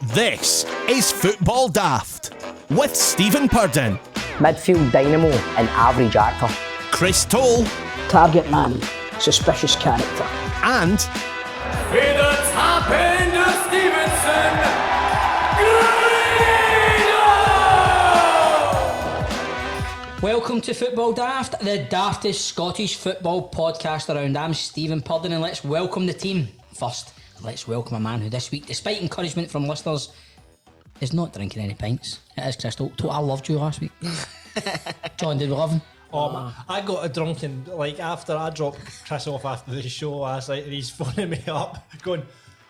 This is Football Daft with Stephen Purden, midfield dynamo and average actor, Chris Toll, target man, suspicious character, and with the top end of Stevenson, Grado! Welcome to Football Daft, the daftest Scottish football podcast around. I'm Stephen Purden and let's welcome the team. First, let's welcome a man who this week, despite encouragement from listeners, is not drinking any pints. It is Crystal. I loved you last week. John, did we love him? I got a drunken, after I dropped Chris off after the show last night and he's phoning me up going,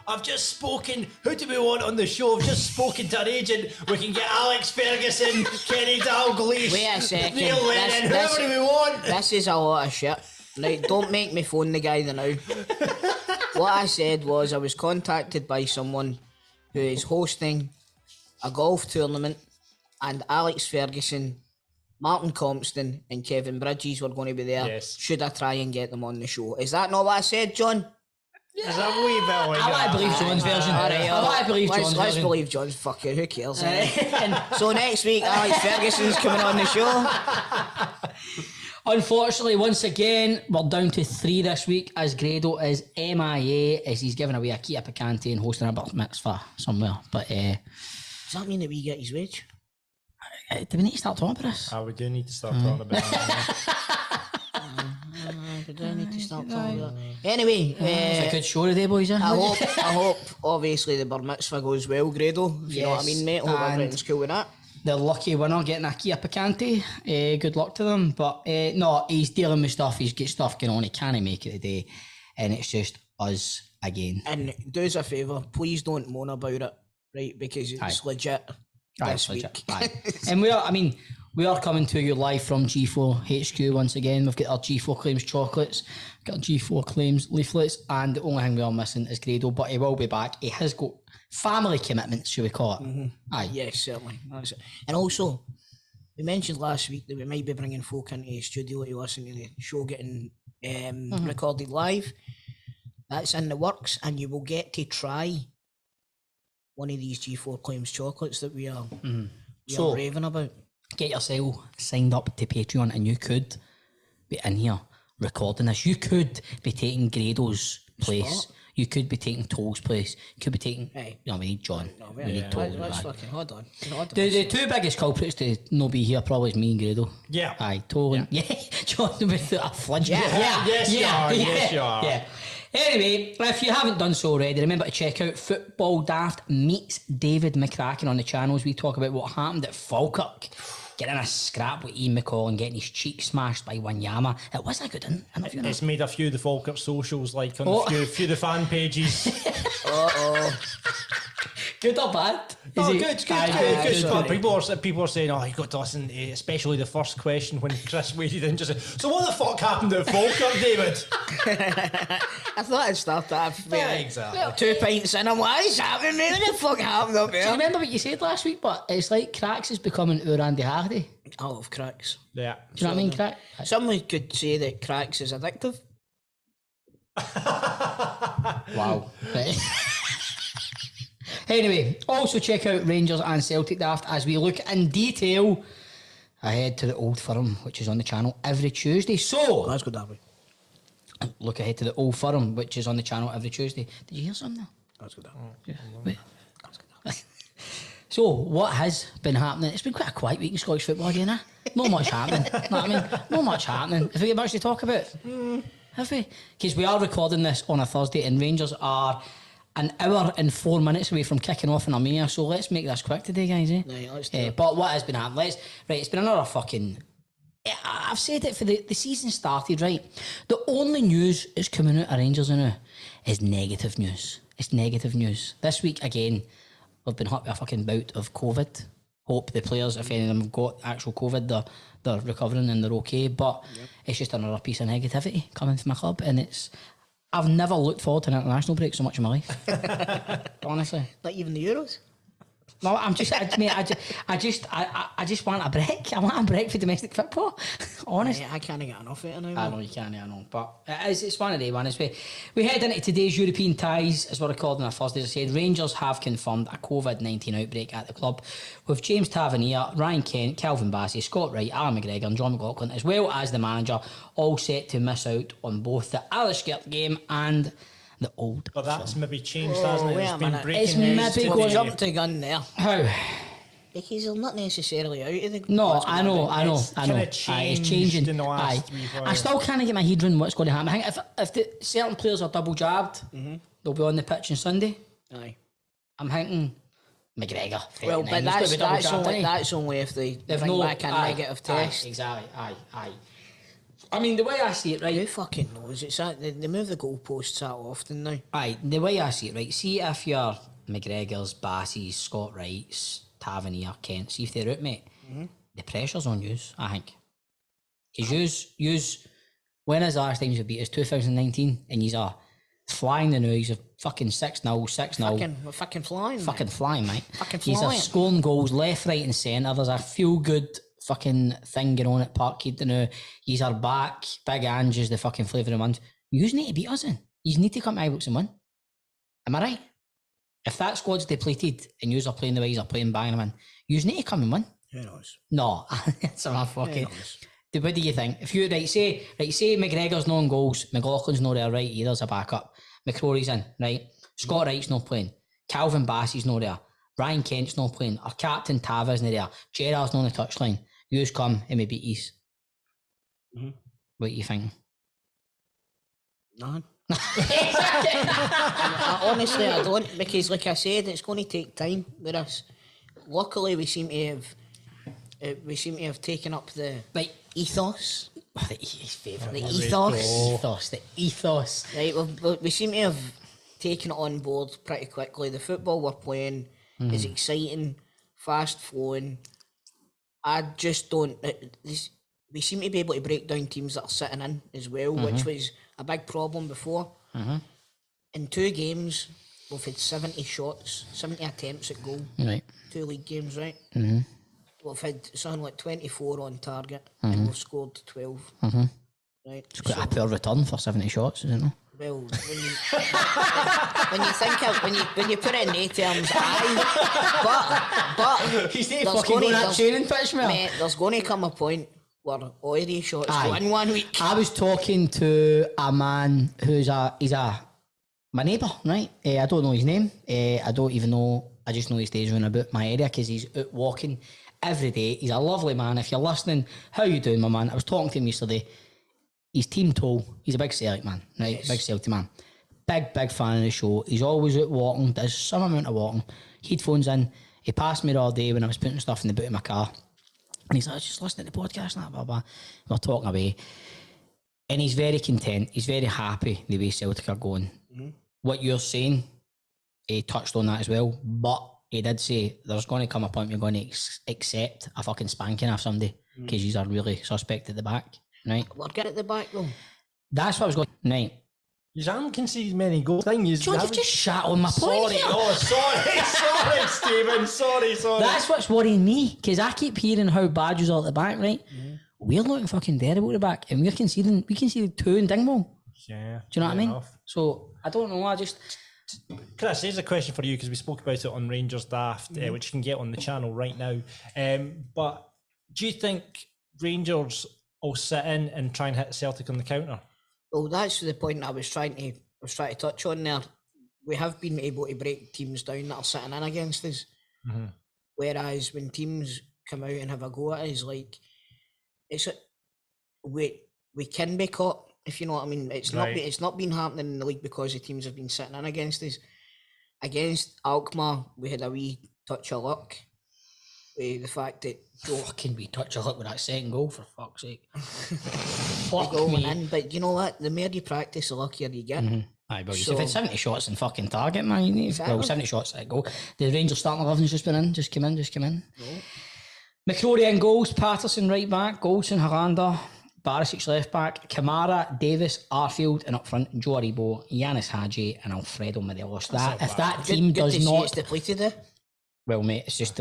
I've just spoken, who do we want on the show? I've just spoken to our agent, we can get Alex Ferguson, Kenny Dalglish, Wait a second. Neil Lennon, whoever we want. This is a lot of shit. Right, don't make me phone the guy now. What I said was I was contacted by someone who is hosting a golf tournament and Alex Ferguson, Martin Compston and Kevin Bridges were going to be there. Yes. Should I try and get them on the show? Is that not what I said, John? There's a wee bit like I like to believe John's version. I like to believe John's version. Let's believe John's. Fuck it, who cares? So next week, Alex Ferguson's coming on the show. Unfortunately, once again, we're down to 3 this week as Grado is MIA as he's giving away a Kia Picante and hosting a bar mitzvah somewhere. But does that mean that we get his wage? do we need to start talking about this? We do need to start talking about that. We do need to start talking about that. Anyway, It's a good show today, boys. I hope, obviously, the bar mitzvah goes well, Grado. If you know what I mean, mate. I hope everything's cool with that. The lucky winner getting a Kia Picante. Good luck to them. But no, he's dealing with stuff. He's got stuff going on. He can't make it today. And it's just us again. And do us a favour, please don't moan about it, right? Because it's legit this week. And we are coming to you live from G4 HQ once again. We've got our G4 Claims chocolates, got our G4 Claims leaflets, and the only thing we are missing is Grado, but he will be back. He has got family commitments, should we call it? Mm-hmm. Aye. Yes, certainly. That's it. And also, we mentioned last week that we might be bringing folk into the studio to listen to the show getting recorded live. That's in the works, and you will get to try one of these G4 Claims chocolates that we are raving about. Get yourself signed up to Patreon and you could be in here recording this. You could be taking Grado's place. You could be taking Toll's place. You could be taking... we need John. No, we need Toll. Let's fucking... Hold on. The two biggest culprits to not be here probably is me and Grado. Yeah. Aye, Toll and... Yeah, John with a flinch. Yes, you are. Yeah. Anyway, if you haven't done so already, remember to check out Football Daft meets David McCracken on the channels. We talk about what happened at Falkirk. Getting a scrap with Ian McCall and getting his cheek smashed by Wanyama. It was a good interview. It's made a few of the Falkirk socials, on a few of the fan pages. Good or bad? Good. People are saying, you got to listen to especially the first question when Chris waded in just said, so what the fuck happened at Falkirk, David? I thought I'd start off. Yeah, exactly. 2 pints in, what is happening, mate? What the fuck happened up Do you there? remember what you said last week? But it's like Cracks is becoming our Andy Hardy. I love cracks. Yeah. Do you know what I mean, Crack? Someone could say that cracks is addictive. Wow. Right. Anyway, also check out Rangers and Celtic Daft as we look in detail ahead to the Old Firm, which is on the channel every Tuesday. So, Glasgow Derby. look ahead to the Old Firm, which is on the channel every Tuesday. Did you hear something? Glasgow Derby. Yeah. Wait. So, what has been happening? It's been quite a quiet week in Scottish football again, eh? Not much happening. Know what I mean? Not much happening. Have we got much to talk about? Have we? Because we are recording this on a Thursday and Rangers are an hour and 4 minutes away from kicking off in Armenia, so let's make this quick today, guys, eh? Right, let's do it. But what has been happening? It's been another fucking... I've said it for the season started, right? The only news that's coming out of Rangers now is negative news. It's negative news. This week, again, we've been hit with a fucking bout of COVID. Hope the players, if any of them have got actual COVID, they're recovering and they're okay, but it's just another piece of negativity coming from my club, and I've never looked forward to an international break so much in my life. Honestly. Not even the Euros? No, I'm just, mate, I just want a break. I want a break for domestic football. Honest. I can't get enough of it now. I man. know you can't, I know. But it's one of the ones. We head into today's European ties, as we're recording on Thursday. As I said, Rangers have confirmed a COVID-19 outbreak at the club, with James Tavernier, Ryan Kent, Calvin Bassey, Scott Wright, Alan McGregor and John McLaughlin, as well as the manager, all set to miss out on both the Aliskirk game and the Old But that's Firm. maybe changed, hasn't it? wait It's a been minute. breaking It's news maybe today. going- Jumped the gun there. How? Because they're not necessarily out of the... No, what's I going know, on. I know, It's I know. kinda Aye, it's changed changing. in the last Aye. wee while. I still can't get my head around what's going to happen. I think if the certain players are double jabbed, they'll be on the pitch on Sunday. Aye. I'm thinking McGregor. Well, 39, but he's gonna be double jabbed, isn't he? that's only if they They've bring no- back a aye, negative aye, test. exactly. Aye. I mean, the way I see it, Who right? fucking knows? It's that they move the goalposts that often now. Aye, the way I see it, right? See if you're McGregor's, Bassey's, Scott Wright's, Tavernier, Kent. See if they're out, mate. The pressure's on yous, I think. Because yous, when is the last time you beat us? 2019, and yous are flying the now. Yous are fucking 6-0, 6-0. We're fucking flying. Fucking flying, mate. Fucking Yous are flying. scoring goals left, right, and centre. There's a feel-good fucking thing going on at Parkhead now. Yous are back. Big Ange is the fucking flavour of the month. Yous need to beat us in. Yous need to come to Ibrox and win. Am I right? If that squad's depleted and yous are playing the way yous are playing, banging them in, yous need to come and win. Who knows? No, that's a fucking. What do you think? If you say McGregor's not on goals, McLaughlin's not there, right? Either's a backup. McCrory's in, right? Scott Wright's not playing. Calvin Bassey's not there. Ryan Kent's not playing. Our captain Tava's isn't there. Gerrard's not on the touchline. Yous come and we beat East. What do you think? None. Honestly, I don't, because like I said, it's going to take time with us. Luckily, we seem to have taken up the Right. ethos. His favourite. The The ethos. Right, we seem to have taken it on board pretty quickly. The football we're playing is exciting, fast flowing. I just don't. We seem to be able to break down teams that are sitting in as well, which was a big problem before. In 2 games, we've had 70 shots, 70 attempts at goal. Right. 2 league games, right? We've had something like 24 on target, and we've scored 12. Right. It's quite a poor return for 70 shots, isn't it? Well, when you when you think of when you put it in A terms, aye. But He's there's fucking gonna- going that there's- training pitch, mate. mate, there's going to come a point where all of these shots go in 1 week. I was talking to a man who's my neighbour, right? I don't know his name. I don't even know. I just know he stays around about my area because he's out walking every day. He's a lovely man. If you're listening, how you doing, my man? I was talking to him yesterday. He's team toe. He's a big Celtic man, right? Yes. Big Celtic man. Big fan of the show. He's always out walking, does some amount of walking. Headphones in. He passed me the other day when I was putting stuff in the boot of my car. And he's like, just listening to the podcast and that, blah, blah. We're talking away. And he's very content. He's very happy the way Celtic are going. What you're saying, he touched on that as well. But he did say there's going to come a point you're going to accept a fucking spanking off somebody because you are really suspect at the back, right? We're good at the back though. That's what I was going, right. You haven't conceded many goals. Thing is, John, you've just shat on my point sorry. here. Oh, sorry, Stephen. Sorry. That's what's worrying me, because I keep hearing how bad you are at the back, right? We're looking fucking terrible at the back, and we conceded 2 in Dingwall. Yeah. Do you know what I mean? enough. So, I don't know, Chris, here's a question for you because we spoke about it on Rangers Daft, which you can get on the channel right now. But do you think Rangers will sit in and try and hit Celtic on the counter? Well, that's the point I was trying to touch on there. We have been able to break teams down that are sitting in against us. Whereas when teams come out and have a go at us, like we can be caught, if you know what I mean. It's not been happening in the league because the teams have been sitting in against us. Against Alkmaar, we had a wee touch of luck. The fact that fucking we touch a luck with that second goal, for fuck's sake. the Fuck goal went me. in, but you know what? The more you practice, the luckier you get. Aye, but So- you've had 70 shots in fucking target, man. You need Exactly. well, 70 shots at goal. The Rangers starting 11's just been in, just come in. McCrory in goals, Patterson right back, Goldson, Hollander, Barisic left back, Kamara, Davis, Arfield, and up front, Joe Aribo, Yanis Hadji, and Alfredo Morelos. If that team Good does to see not it's depleted there. Well, mate, it's just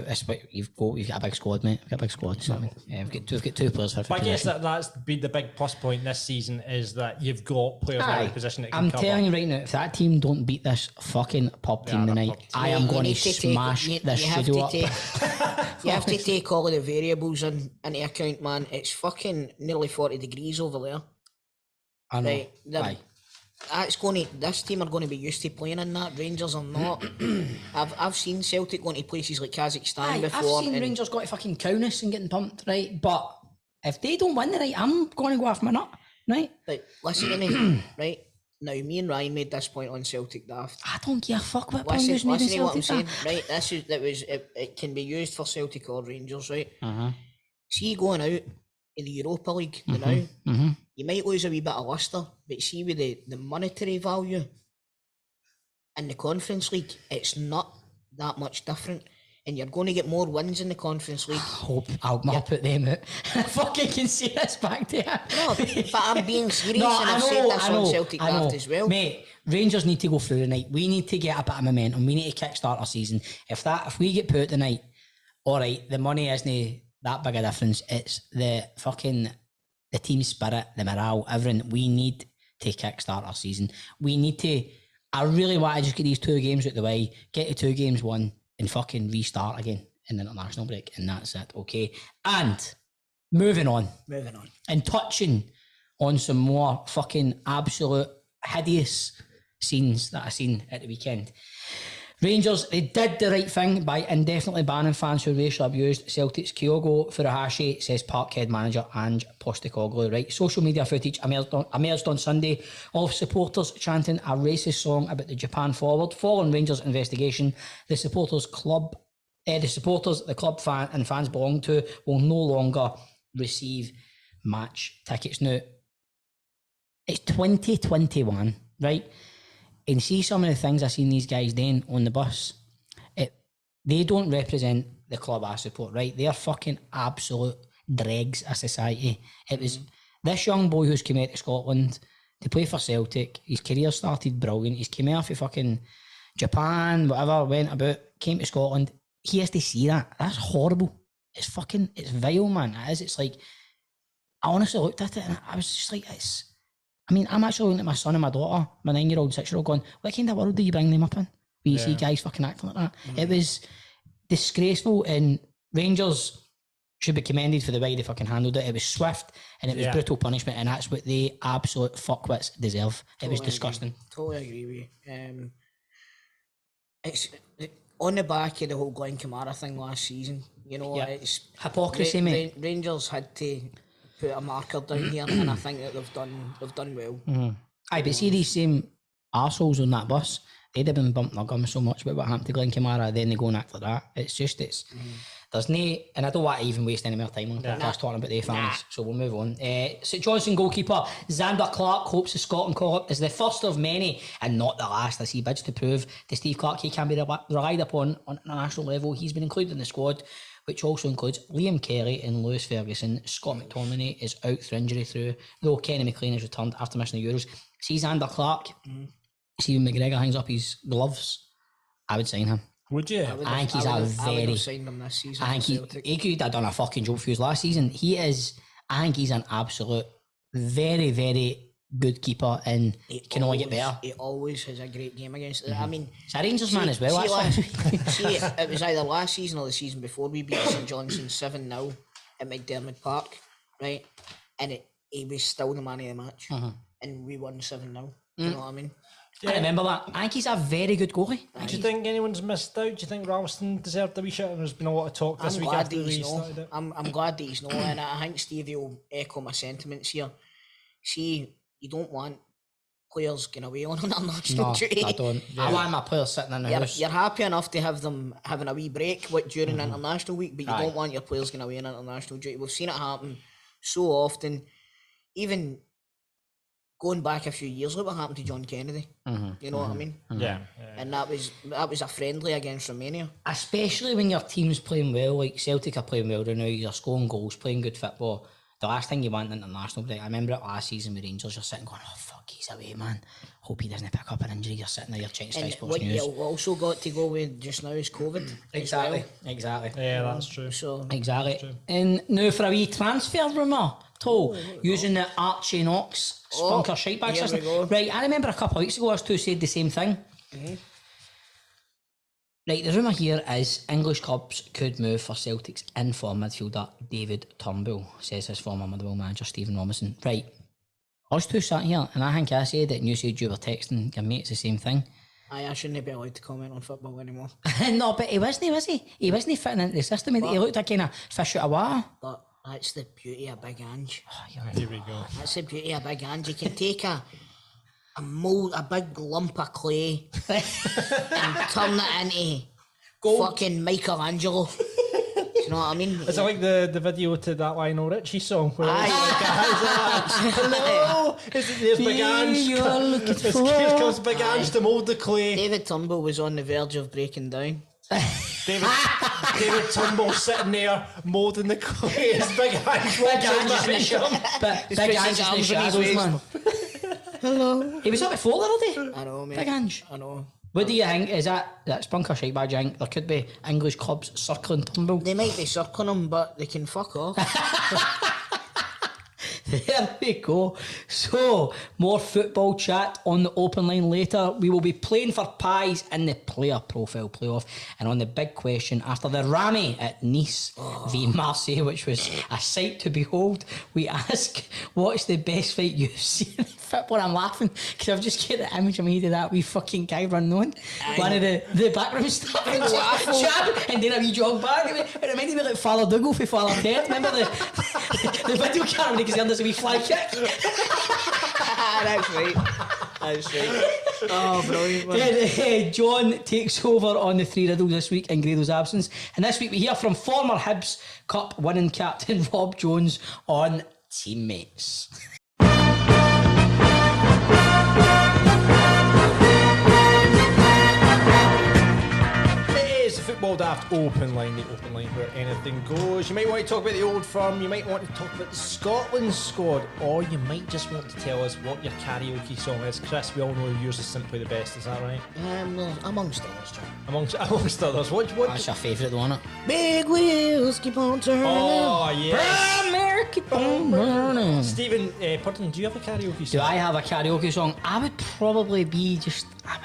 you've got a big squad, mate. We've got a big squad. So, we've got two players for every But I guess position. that's been the big plus point this season is that you've got players in every position that can I'm cover. telling you right now, if that team don't beat this fucking pub team they're tonight, pub team. I am You going need to to take- smash you- this you have studio to up. You have to take all of the variables into account, man. It's fucking nearly 40 degrees over there. I know. Right, Aye. This team are going to be used to playing in that. Rangers are not. I've seen Celtic going to places like Kazakhstan Aye, before. I've seen and Rangers go to fucking Kaunas and getting pumped, right? But if they don't win tonight, I'm going to go off my nut, right? Right, listen to me, right? Now, me and Ryan made this point on Celtic Daft. I don't give a fuck what point was Listen, made in listen to what I'm Celtic. saying, right? It can be used for Celtic or Rangers, right? Uh-huh. See, going out in the Europa League now, Mm-hmm. you might lose a wee bit of luster, but see with the monetary value in the Conference League, it's not that much different. And you're going to get more wins in the Conference League. I'll put them out. I fucking can see this back there. No, but I'm being serious, and I've said this on Celtic Daft as well. Mate, Rangers need to go through tonight. We need to get a bit of momentum. We need to kickstart our season. If we get put out tonight, all right, the money isn't that big a difference. It's the team spirit, the morale, everything. We need to kickstart our season. We need to. I really want to just get these 2 games out the way, get the 2 games won, and fucking restart again in the international break, and that's it. Okay, and moving on and touching on some more fucking absolute hideous scenes that I seen at the weekend. Rangers, they did the right thing by indefinitely banning fans who racially abused Celtic's Kyogo Furuhashi, says Parkhead manager Ange Postecoglou. Right, social media footage emerged on Sunday of supporters chanting a racist song about the Japan forward. Following Rangers' investigation, the supporters, the club fan and fans belong to will no longer receive match tickets. Now, it's 2021, right? And see some of the things I seen these guys doing on the bus. They don't represent the club I support, right? They're fucking absolute dregs of society. It was this young boy who's come out to Scotland to play for Celtic. His career started brilliant. He's came out of fucking Japan, whatever, went about, came to Scotland. He has to see that. That's horrible. It's vile, man. It is. It's like, I honestly looked at it and I was just like, I'm actually looking at my son and my daughter, my 9-year-old, 6-year-old, going, what kind of world do you bring them up in? Where you see guys fucking acting like that. It was disgraceful, and Rangers should be commended for the way they fucking handled it. It was swift and it was brutal punishment, and that's what they absolute fuckwits deserve. It was disgusting. Totally agree with you. It's on the back of the whole Glenn Kamara thing last season. You know, it's hypocrisy, mate. Rangers had to put a marker down here, and I think that they've done well. Aye, but see these same arseholes on that bus, they'd have been bumping their gums so much about what happened to Glenn Kamara, then they go and act like that. There's no, and I don't want to even waste any more time on the podcast talking about the fans, so we'll move on. St Johnstone goalkeeper Xander Clark hopes the Scotland call-up is the first of many and not the last, as he bids to prove to Steve Clark he can be relied upon on international level. He's been included in the squad, which also includes Liam Kelly and Lewis Ferguson. Scott McTominay is out through injury, though Kenny McLean has returned after missing the Euros. See Xander Clark, see when McGregor hangs up his gloves, I would sign him. Would you? I would have signed him this season. I think he could have done a fucking job for us last season. I think he's an absolute very, very good keeper and can only get better. He always has a great game against it. I mean, he's a Rangers man as well. It was either last season or the season before we beat St Johnstone 7-0 at McDermott Park, right? And he was still the man of the match, and we won 7-0. You know what I mean? I remember that. I think he's a very good goalie. Do you think anyone's missed out? Do you think Ralston deserved a wee shot? There's been a lot of talk this week after we started it. I'm glad that he's not, and I think Stevie will echo my sentiments here. See, you don't want players going away on an national duty. I don't. I want my players sitting in the house. You're happy enough to have them having a wee break during international week, but you don't want your players going away on international duty. We've seen it happen so often. Even going back a few years, look what happened to John Kennedy. You know what I mean? Yeah. And that was a friendly against Romania. Especially when your team's playing well, like Celtic are playing well right now, you're scoring goals, playing good football. the last thing you want in international break, I remember it last season with Rangers, you're sitting going, oh fuck, he's away, man. Hope he doesn't pick up an injury. You're sitting there, you're checking Sky And Sports what News. you also got to go with just now is COVID. Exactly. Yeah, that's true. So Exactly. And now for a wee transfer rumour, using the Archie Knox spunker shite bag here we system. go. Right, I remember a couple of weeks ago us two said the same thing. Right, the rumour here is English clubs could move for Celtic's in-form midfielder David Turnbull, says his former Motherwell manager Stephen Robinson. Right, us two sat here and I think I said it and you said you were texting your mates the same thing. I shouldn't be allowed to comment on football anymore. No, but he wasn't, was he? He wasn't fitting into the system. He looked like kind of fish out of water. But that's the beauty of Big Ange. Here we go. That's the beauty of Big Ange. You can take a mold, a big lump of clay and turn it into fucking Michelangelo. Do you know what I mean? Is it like the video to that Lionel Richie song? Where hello, there's Big Ange. Here comes Big Ange to mould the clay. David Turnbull was on the verge of breaking down. David Turnbull sitting there moulding the clay. It's Big Ange. Big Ange is in the Big Ange is in the shadows, man. Hello. He was up before the other day. I know, mate. Big Ange. I know. What do you think? Is that spunker shite badge? You think there could be English clubs circling Turnbull? They might be circling him, but they can fuck off. There we go. So, more football chat on the open line later. We will be playing for pies in the player profile playoff. And on the big question, after the Rami at Nice v Marseille, which was a sight to behold, we ask, what's the best fight you've seen in football? I'm laughing because I've just got the image in my head of that wee fucking guy running on. One of the backroom staff and then a wee jog back. It reminded me like Father Dougal for Father Ted. Remember the video camera because he had this wee fly kick? That's right. That's right. Oh, brilliant, man. John takes over on the three riddles this week in Grado's absence. And this week we hear from former Hibs Cup winning captain Rob Jones on teammates. Football Daft open line, the open line where anything goes. You might want to talk about the old firm, you might want to talk about the Scotland squad, or you might just want to tell us what your karaoke song is. Chris, we all know yours is simply the best, is that right? Amongst others, John. Amongst others. What? That's your favourite, though, isn't it? Big wheels keep on turning. Oh, yes. America, keep on burning. Stephen, Purton, do you have a karaoke song? Do I have a karaoke song? I would probably be just a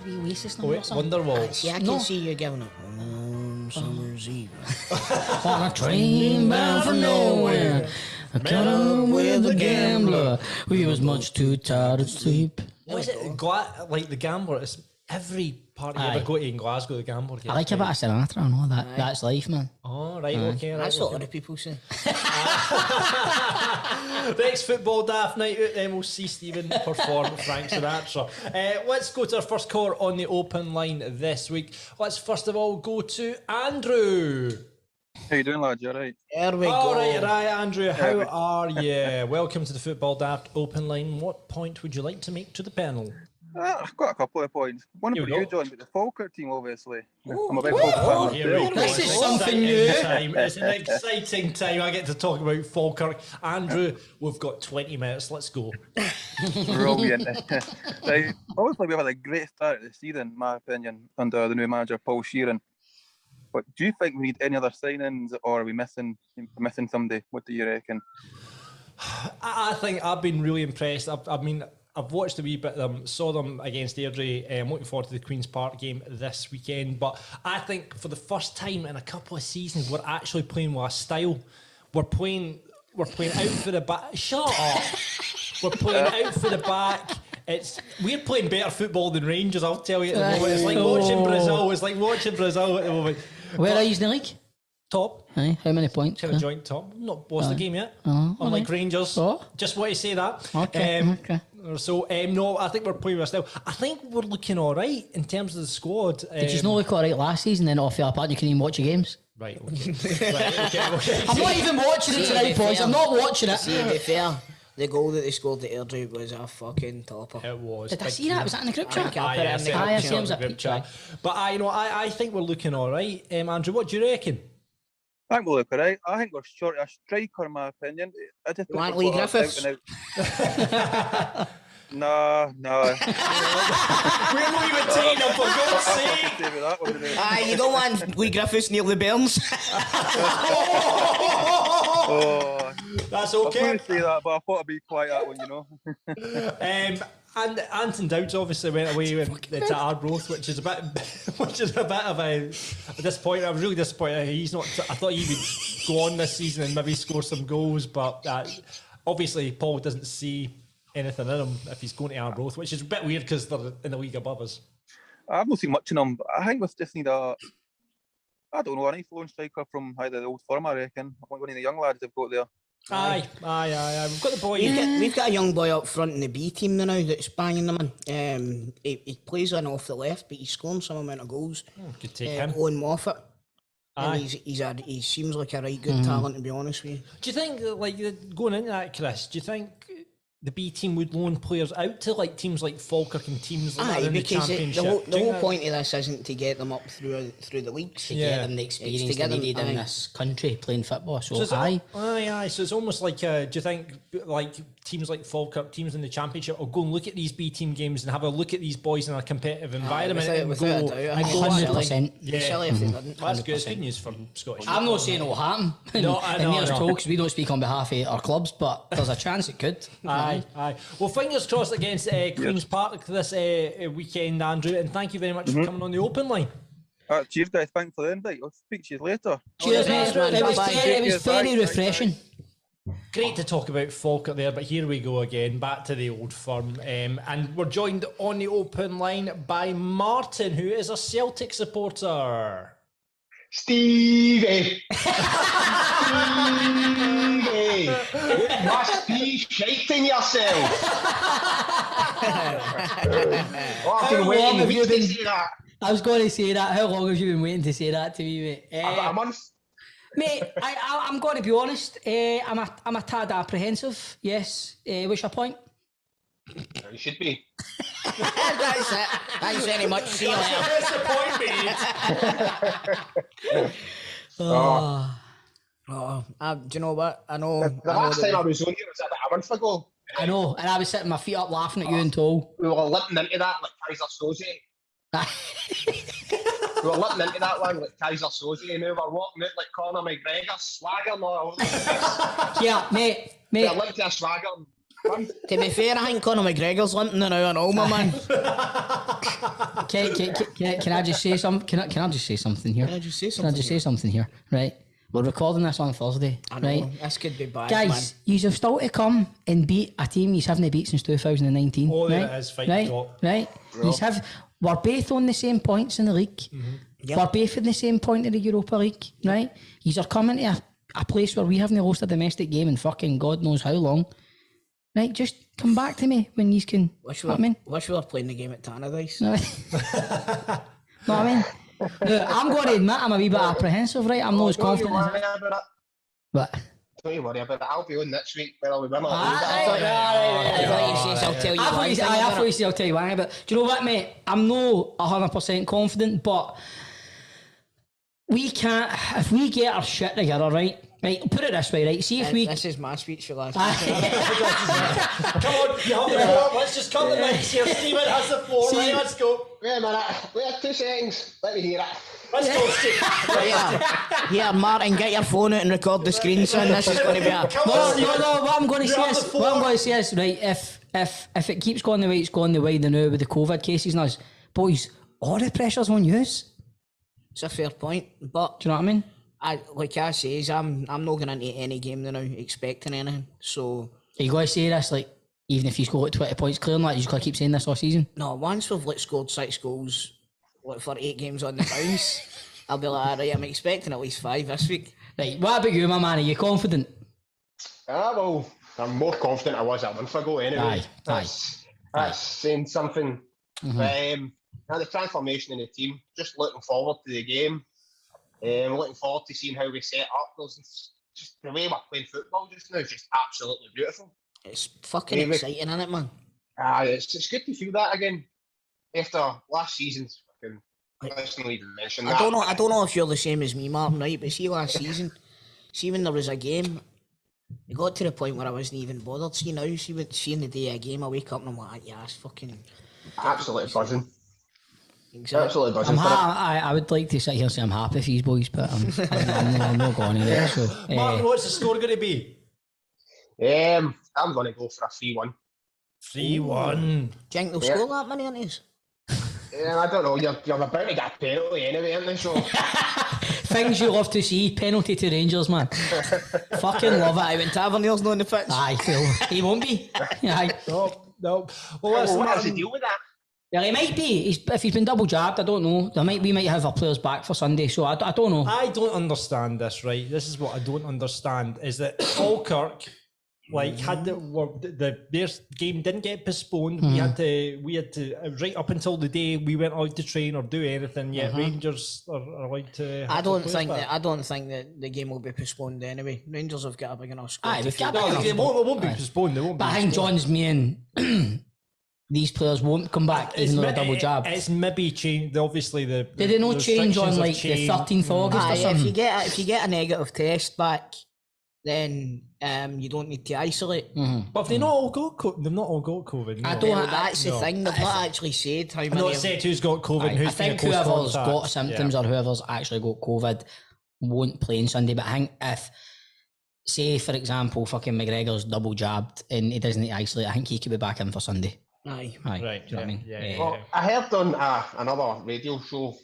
wee Oasis number or something. Wonderwall. See, I can see you giving it. Summer's Eve. On a train bound for nowhere, I got up with a gambler. We was much too tired to sleep. What is it? Like the Gambler, it's every party you ever go to in Glasgow, the Gambler. I like a bit of Sinatra, I know that. That's life, man. Oh, right, okay. That's what other people say. Next football daft night out, then we'll see Stephen perform Frank Sinatra. Let's go to our first caller on the open line this week. Let's first of all go to Andrew. How you doing, lads? You alright? There we All go. right, Andrew. How are you? Welcome to the football daft open line. What point would you like to make to the panel? I've got a couple of points. One Here about we you, go. John, but the Falkirk team, obviously. I'm a big Falkirk fan Here we myself. go. This is It's something exciting new. time. It's an exciting time. I get to talk about Falkirk. Andrew, we've got 20 minutes. Let's go. Brilliant. Right, obviously, we've had a great start to the season, in my opinion, under the new manager, Paul Sheeran. But do you think we need any other signings, or are we missing somebody? What do you reckon? I think I've been really impressed. I've watched a wee bit of them, saw them against Airdrie. I'm looking forward to the Queen's Park game this weekend. But I think for the first time in a couple of seasons, we're actually playing with a style. We're playing out for the back. Shut up. We're playing out for the back. We're playing better football than Rangers, I'll tell you at the moment. It's like watching Brazil. It's like watching Brazil at the moment. Where are you in the league? Top. Aye, how many points? Kind of joint top. Not lost the game yet. alright. Unlike Rangers. Oh. Just want to say that. Okay, okay. So, no, I think we're playing with a style. I think we're looking all right in terms of the squad. Did you not look all right last season, then off the apart and you couldn't even watch your games? Right, okay. okay. I'm not even watching it tonight, boys. I'm not watching it. See, to be fair, the goal that they scored at Airdrie was a fucking topper. It was. Did I see that? Was that in the group I chat? think I put it in the Aye, I group see chat. it was a Group picture. But I think we're looking all right. Andrew, what do you reckon? I think we'll look alright. I think we're short of a striker, in my opinion. I just You want Lee Griffiths? No. We're not even taking him, for God's sake. You don't want Lee Griffiths near the Burns. Oh, That's I was okay. going to say that, but I thought I'd be quiet that one, you know. And Anton Dowds obviously went away to Arbroath, which is a bit of a disappointment. I was really disappointed. He's not. I thought he would go on this season and maybe score some goals, but obviously Paul doesn't see anything in him if he's going to Arbroath, which is a bit weird because they're in the league above us. I've not seen much in him, but I think we just need a, I don't know, a nice lone striker from either the old firm, I reckon. One of the young lads they've got there. Aye. We've got the boy. We've got a young boy up front in the B team now that's banging them in. He plays on off the left, but he's scoring some amount of goals. Could take him. Owen Moffat. Aye. And he seems like a right good talent, to be honest with you. Do you think, like, going into that, Chris, do you think the B team would loan players out to like teams like Falkirk and teams like that in the because Championship? the whole point of this isn't to get them up through the leagues. To get them the experience they needed in this country playing football. So aye. So it's almost like, do you think like teams like Falkirk, teams in the Championship, will go and look at these B team games and have a look at these boys in a competitive environment without a doubt. 100%. Yeah. Silly if they didn't. That's good. It's good news for Scottish. I'm not saying it will happen. No, I know. Because we don't speak on behalf of our clubs, but there's a chance it could. Aye. Well, fingers crossed against Queen's Park this weekend, Andrew, and thank you very much for coming on the open line. Cheers, guys. Thanks for the invite. I'll speak to you later. Cheers, Cheers, mate. man. It was very refreshing. Great to talk about Falkirk there, but here we go again, back to the old firm. And we're joined on the open line by Martin, who is a Celtic supporter. Stevie! Stevie! You must be shaking yourself! I've been waiting weeks to say that. I was going to say that. How long have you been waiting to say that to me, mate? About a month. Mate, I'm going to be honest. I'm a tad apprehensive. Yes. What's your point? You should be. That's it. Thanks very much. See you later. That's the point, mate. Do you know what? I know. The last time I was on here was about a month ago. I know, and I was sitting my feet up laughing at you and Toll. We were limping into that like Kaiser Soze. We were limping into that one like Kaiser Soze, and we were walking out like Conor McGregor, swaggering all over the place. Yeah, mate. We were limping to a swagger. To be fair, I think Conor McGregor's limping now and all, my man. Can I just say something? Can I just say something here? Can I just say Can I just say something here? Right. We're recording this on Thursday, I know, right? this could be bad, Guys, you have still to come and beat a team you haven't beat since 2019. Oh, right? there it is, fight right? drop. Right? We're both on the same points in the league. Yep. We're both in the same point in the Europa League, right? You are coming to a place where we haven't lost a domestic game in fucking God knows how long. Right, just come back to me when you can. Wish what I mean? we were playing the game at Tannadice. No, what I mean? Look, I'm going to admit I'm a wee bit apprehensive, right? I'm not as confident as What? Don't you worry about it. I'll be on next week whether we win or lose. I thought you said I'll tell you I thought you said I'll tell you why, but do you know what, mate? I'm not 100% confident, but we can't, if we get our shit together, right? Right, put it this way, right? See if we... This is my speech for last Come on, you have the floor. Let's just cut the mics here. Steven has the floor. Right, let's go. Wait a minute. Wait 2 seconds. Let me hear it. Let's go, Steve. Yeah, Martin, get your phone out and record the screen, son. This is going to be a... What I'm going to say is, right, if it keeps going the way it's going the way they know with the COVID cases and us, boys, all the pressure's on you. It's It's a fair point, but... Do you know what I mean? Like I say, I'm not going into any game now expecting anything, so... Are you going to say this, like, even if you score like 20 points clear, like, you just got to keep saying this all season? No, once we've scored 6 goals for 8 games on the bounce, I'll be like, right, I'm expecting at least 5 this week. Right, what about you, my man? Are you confident? Well, I'm more confident I was a month ago anyway. Aye. That's saying something. The transformation in the team, just looking forward to the game. Looking forward to seeing how we set up. Just the way we're playing football just now is just absolutely beautiful. It's fucking exciting, isn't it, man? It's good to feel that again after last season's fucking. Let's not even mention that. I don't know if you're the same as me, Martin, right? But see last season, see when there was a game, it got to the point where I wasn't even bothered. See now, seeing the day of a game, I wake up and I'm like, yeah, it's fucking Absolutely buzzing. exactly. Absolutely buzzing. I would like to sit here and say I'm happy for these boys, but I'm not going anywhere. So, Martin, what's the score going to be? I'm going to go for a 3-1. 3-1. Do you think they'll score that many on these? I don't know. You're about to get a penalty anyway, aren't they? So things you love to see. Penalty to Rangers, man. Fucking love it. When Tavernier's not in the pitch. Aye, cool. He won't be. Aye. No. Well, what does he deal with that? Well, he might be. If he's been double jabbed, I don't know. We might have our players back for Sunday, so I don't know. I don't understand this, right? This is what I don't understand, is that Falkirk, like, had the Bears game didn't get postponed. We had to right up until the day we went out to train or do anything. Yet Rangers are allowed to. I don't think that the game will be postponed anyway. Rangers have got a big enough squad. Aye, they've got It won't be postponed. They won't. But I think John's mean these players won't come back even though they're double jabbed. It's maybe changed. Obviously, did they not change on like the 13th of August or something? If you get a negative test back, then you don't need to isolate. But if they've not all got COVID. No. That's the thing. They've not actually said how many. Not said who's got COVID. I think whoever's got symptoms or whoever's actually got COVID won't play on Sunday. But I think if, say for example, fucking McGregor's double jabbed and he doesn't need to isolate, I think he could be back in for Sunday. Aye. Right. Do you know what I mean? Yeah. Well, I heard on another radio show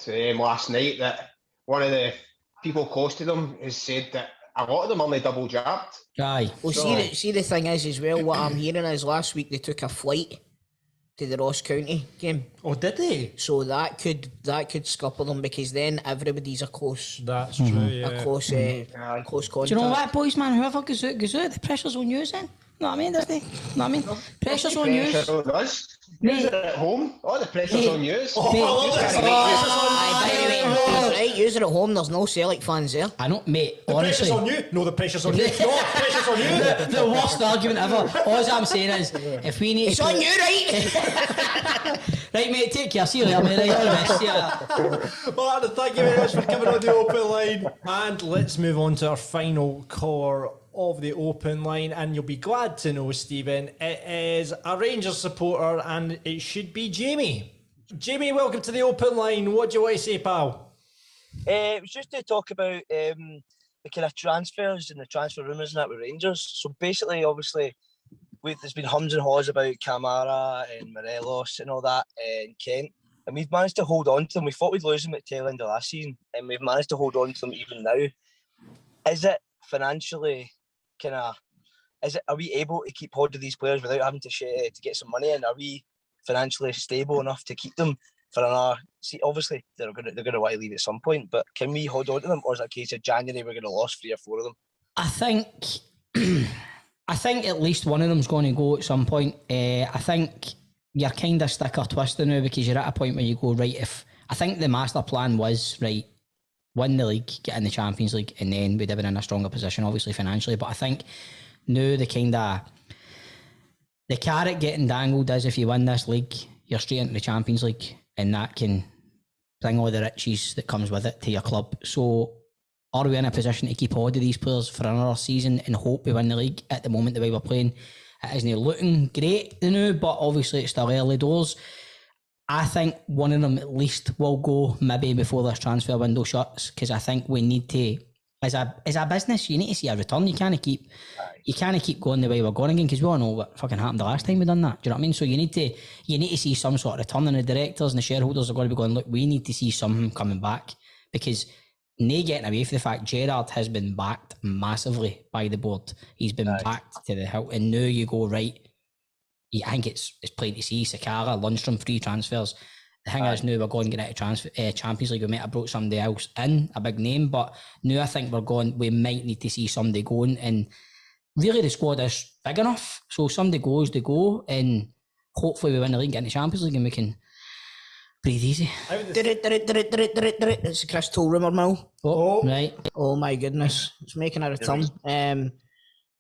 last night that one of the people close to them has said that a lot of them only double jabbed. Aye. Well, see the thing is as well. What I'm hearing is last week they took a flight to the Ross County game. Oh, did they? So that could scupper them because then everybody's a close. That's true. Yeah. A close contact. Do you know what, boys, man? Whoever goes out, the pressure's on you, then. Know what I mean, doesn't he? Know what I mean? Pressure's on you. Pressure on us. Who's at home? All the pressure's on you. Right, you're at home, there's no Celtic fans there. I know, mate, The honestly. pressure's on you. No, the pressure's on you. No, the pressure's on you. The worst argument ever. All I'm saying is, if we need It's on you, right? Right, mate, take care. See you later, mate. Right, all the best. Yeah. Martin, thank you very much for coming on the open line. And let's move on to our final caller of the open line. And you'll be glad to know, Stephen, it is a Rangers supporter and it should be Jamie. Jamie, welcome to the open line. What do you want to say, pal? It was just to talk about the kind of transfers and the transfer rumours and that with Rangers. So basically, obviously, there's been hums and haws about Kamara and Morelos and all that and Kent. And we've managed to hold on to them. We thought we'd lose them at the tail end of last season. And we've managed to hold on to them even now. Is it financially are we able to keep hold of these players without having to get some money in? Are we financially stable enough to keep them for another? See, obviously they're gonna want to leave at some point, but can we hold on to them, or is it a case of January we're gonna lose 3 or 4 of them? I think at least one of them's going to go at some point. I think you're kind of stick or twister now because you're at a point where you go, right, I think the master plan was, right, win the league, get in the Champions League, and then we'd have been in a stronger position, obviously, financially. But I think now the carrot getting dangled is if you win this league, you're straight into the Champions League, and that can bring all the riches that comes with it to your club. So are we in a position to keep hold of these players for another season and hope we win the league? At the moment, the way we're playing, it isn't looking great now, but obviously it's still early doors. I think one of them at least will go maybe before this transfer window shuts, because I think we need to, as a business, you need to see a return. You can't keep going the way we're going again, because we all know what fucking happened the last time we done that. Do you know what I mean? So you need to see some sort of return, and the directors and the shareholders are going to be going, look, we need to see something coming back, because no getting away from the fact Gerrard has been backed massively by the board. He's been backed to the hilt, and now you go, right, I think it's plain to see Sakara, Lundstrom, 3 transfers. The thing is, now we're going to get out of Champions League. We might have brought somebody else in, a big name, but now I think we might need to see somebody going, and really the squad is big enough. So if somebody goes, they go, and hopefully we win the league, get in the Champions League, and we can breathe easy. It's a Chris Toll rumour mill. Oh, right. Oh my goodness. It's making a return.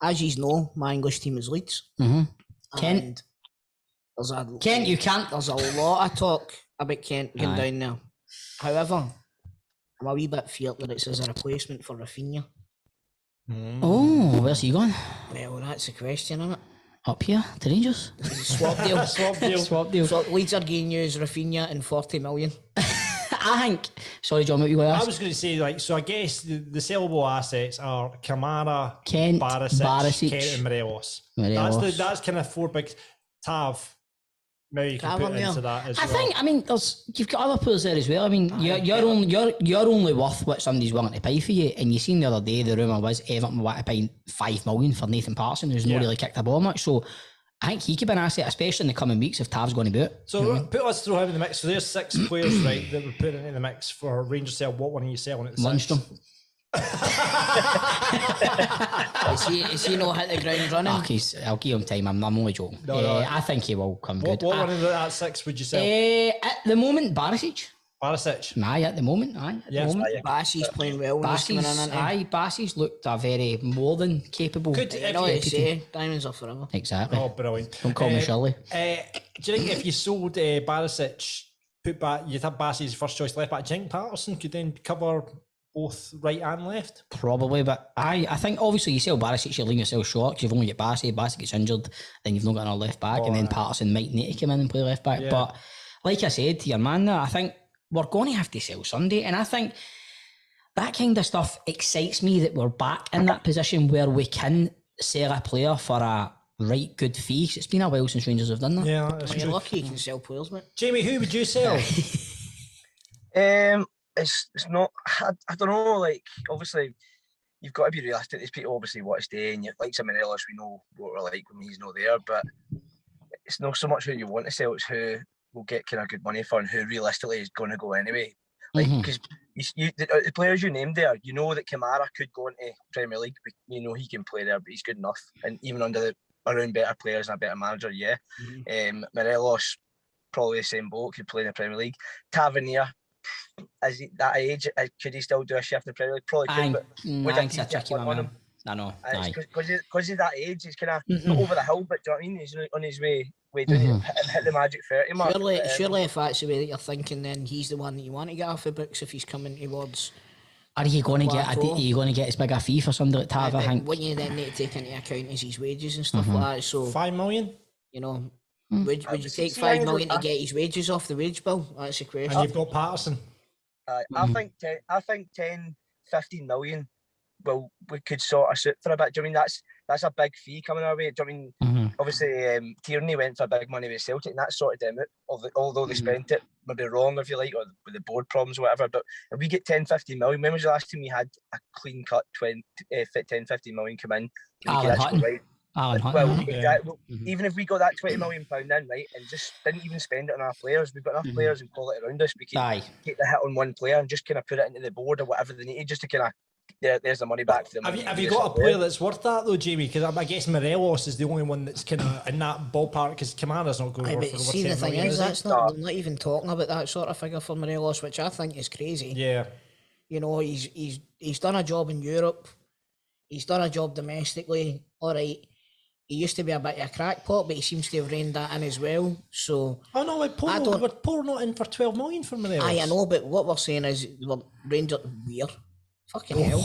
As you know, my English team is Leeds. Mm-hmm. Kent. Kent, you can't. There's a lot of talk about Kent going down there. However, I'm a wee bit feared that it's as a replacement for Rafinha. Oh, where's he gone? Well, that's the question, isn't it? Up here to Rangers. Swap deal. Swap deal. So Leeds are giving you Rafinha and 40 million. I think. Sorry, John, what you going to ask? I was going to say, like, so I guess the sellable assets are Kamara, Kent, Barisic, Kent, and Morelos. Morelos. That's kind of 4 big. Tav. Now you can put into that as well. I think. I mean, you've got other players there as well. I mean, you're only worth what somebody's willing to pay for you. And you seen the other day, the rumour was Everton wanted to pay $5 million for Nathan Patterson, who's not really kicked a ball much. So I think he could be an asset, especially in the coming weeks if Tav's going to boot. So let's throw him in the mix. So there's 6 players, right, that we're putting in the mix for Rangers sell. What one are you selling at the Lundstrom. Is he not hit the ground running? I'll give him time. I'm only joking. No. I think he will come What good. one of that 6 would you sell? At the moment, Barisic. Aye, at the moment. Bassey's playing well. Bassey's looked a very more than capable. Good. You know what you say, diamonds are forever. Exactly. Oh, brilliant. Don't call me Shirley. Do you think if you sold Barisic, put back, you'd have Bassey's first choice left back, do you think Patterson could then cover both right and left? Probably, but I think obviously you sell Barisic, you're leaving yourself short because you've only got Bassey gets injured, then you've not got another left back, and then Patterson might need to come in and play left back. But like I said to your man there, I think we're going to have to sell Sunday, and I think that kind of stuff excites me that we're back in that position where we can sell a player for a right good fee. It's been a while since Rangers have done that. Yeah, that's true. You're lucky you can sell players, mate. Jamie, who would you sell? It's not. I don't know. Like, obviously, you've got to be realistic. These people obviously want to stay, and like some Morelos, we know what we're like when he's not there. But it's not so much who you want to sell; it's who will get kind of good money for, and who realistically is going to go anyway. Like, because the players you named there, you know that Kamara could go into Premier League. You know he can play there, but he's good enough, and even around better players and a better manager, Morelos, probably the same boat, could play in the Premier League. Tavernier, is he that age? Could he still do a shift in the Premier League? Probably could, but would a tricky one him? I know. Because he's that age, he's kind of not over the hill, but do you know what I mean? He's on his way down to hit the magic 30 mark. Surely if that's the way that you're thinking, then he's the one that you want to get off the books if he's coming towards. Are you going to get as big a fee for somebody like Tav? I think. What you then need to take into account is his wages and stuff like that. So $5 million. You know, would you take $5 million to get his wages off the wage bill? That's the question. And you've got Patterson. I think 10, 15 million. Well, we could sort of suit for a bit. Do you mean that's a big fee coming our way? Do you mean obviously Tierney went for big money with Celtic, and that sorted them out. Although they spent it maybe wrong, if you like, or with the board problems or whatever. But if we get 10, 15 million, when was the last time we had a clean cut 10, 15 million come in? Alan Hutton. Even if we got that £20 million in, right, and just didn't even spend it on our players, we've got enough players and quality around us. We can take the hit on one player and just kind of put it into the board or whatever they need, just to kind of. There's the money back for them. Have you got a player that's worth that though, Jamie? Because I guess Morelos is the only one that's kind of in that ballpark, because Kamara's not going worth over 10 million. The thing is, that's not even talking about that sort of figure for Morelos, which I think is crazy. Yeah. You know, he's done a job in Europe. He's done a job domestically. All right. He used to be a bit of a crackpot, but he seems to have reined that in as well. So we're not in for 12 million for Morelos. I know, but what we're saying is, Rangers weird. Fucking hell. We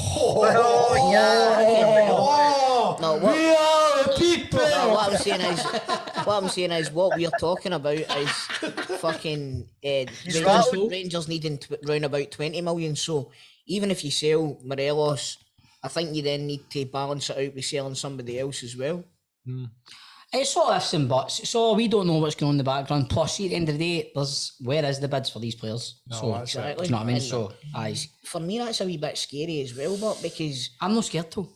are the people. What I'm saying is what we're talking about is fucking Rangers needing round about 20 million. So even if you sell Morelos, I think you then need to balance it out with selling somebody else as well. It's all ifs and buts. So we don't know what's going on in the background. Plus, at the end of the day, where is the bids for these players? Exactly. Do you know what I mean? So, for me, that's a wee bit scary as well, but because I'm not scared to.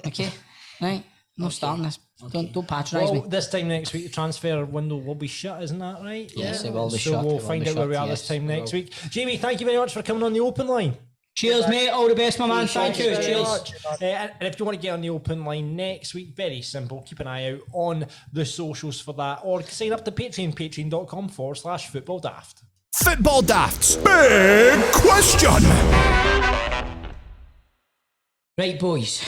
Okay, right. I'm not starting this. Okay. Don't patronise me. This time next week, the transfer window will be shut, isn't that right? Yes, it will be shut. So we'll find out where we are this time next week. Jamie, thank you very much for coming on the open line. Cheers, mate. All the best, my man. Thank you. Cheers. And if you want to get on the open line next week, very simple. Keep an eye out on the socials for that, or sign up to Patreon, patreon.com/footballdaft. Football Daft's big question. Right, boys.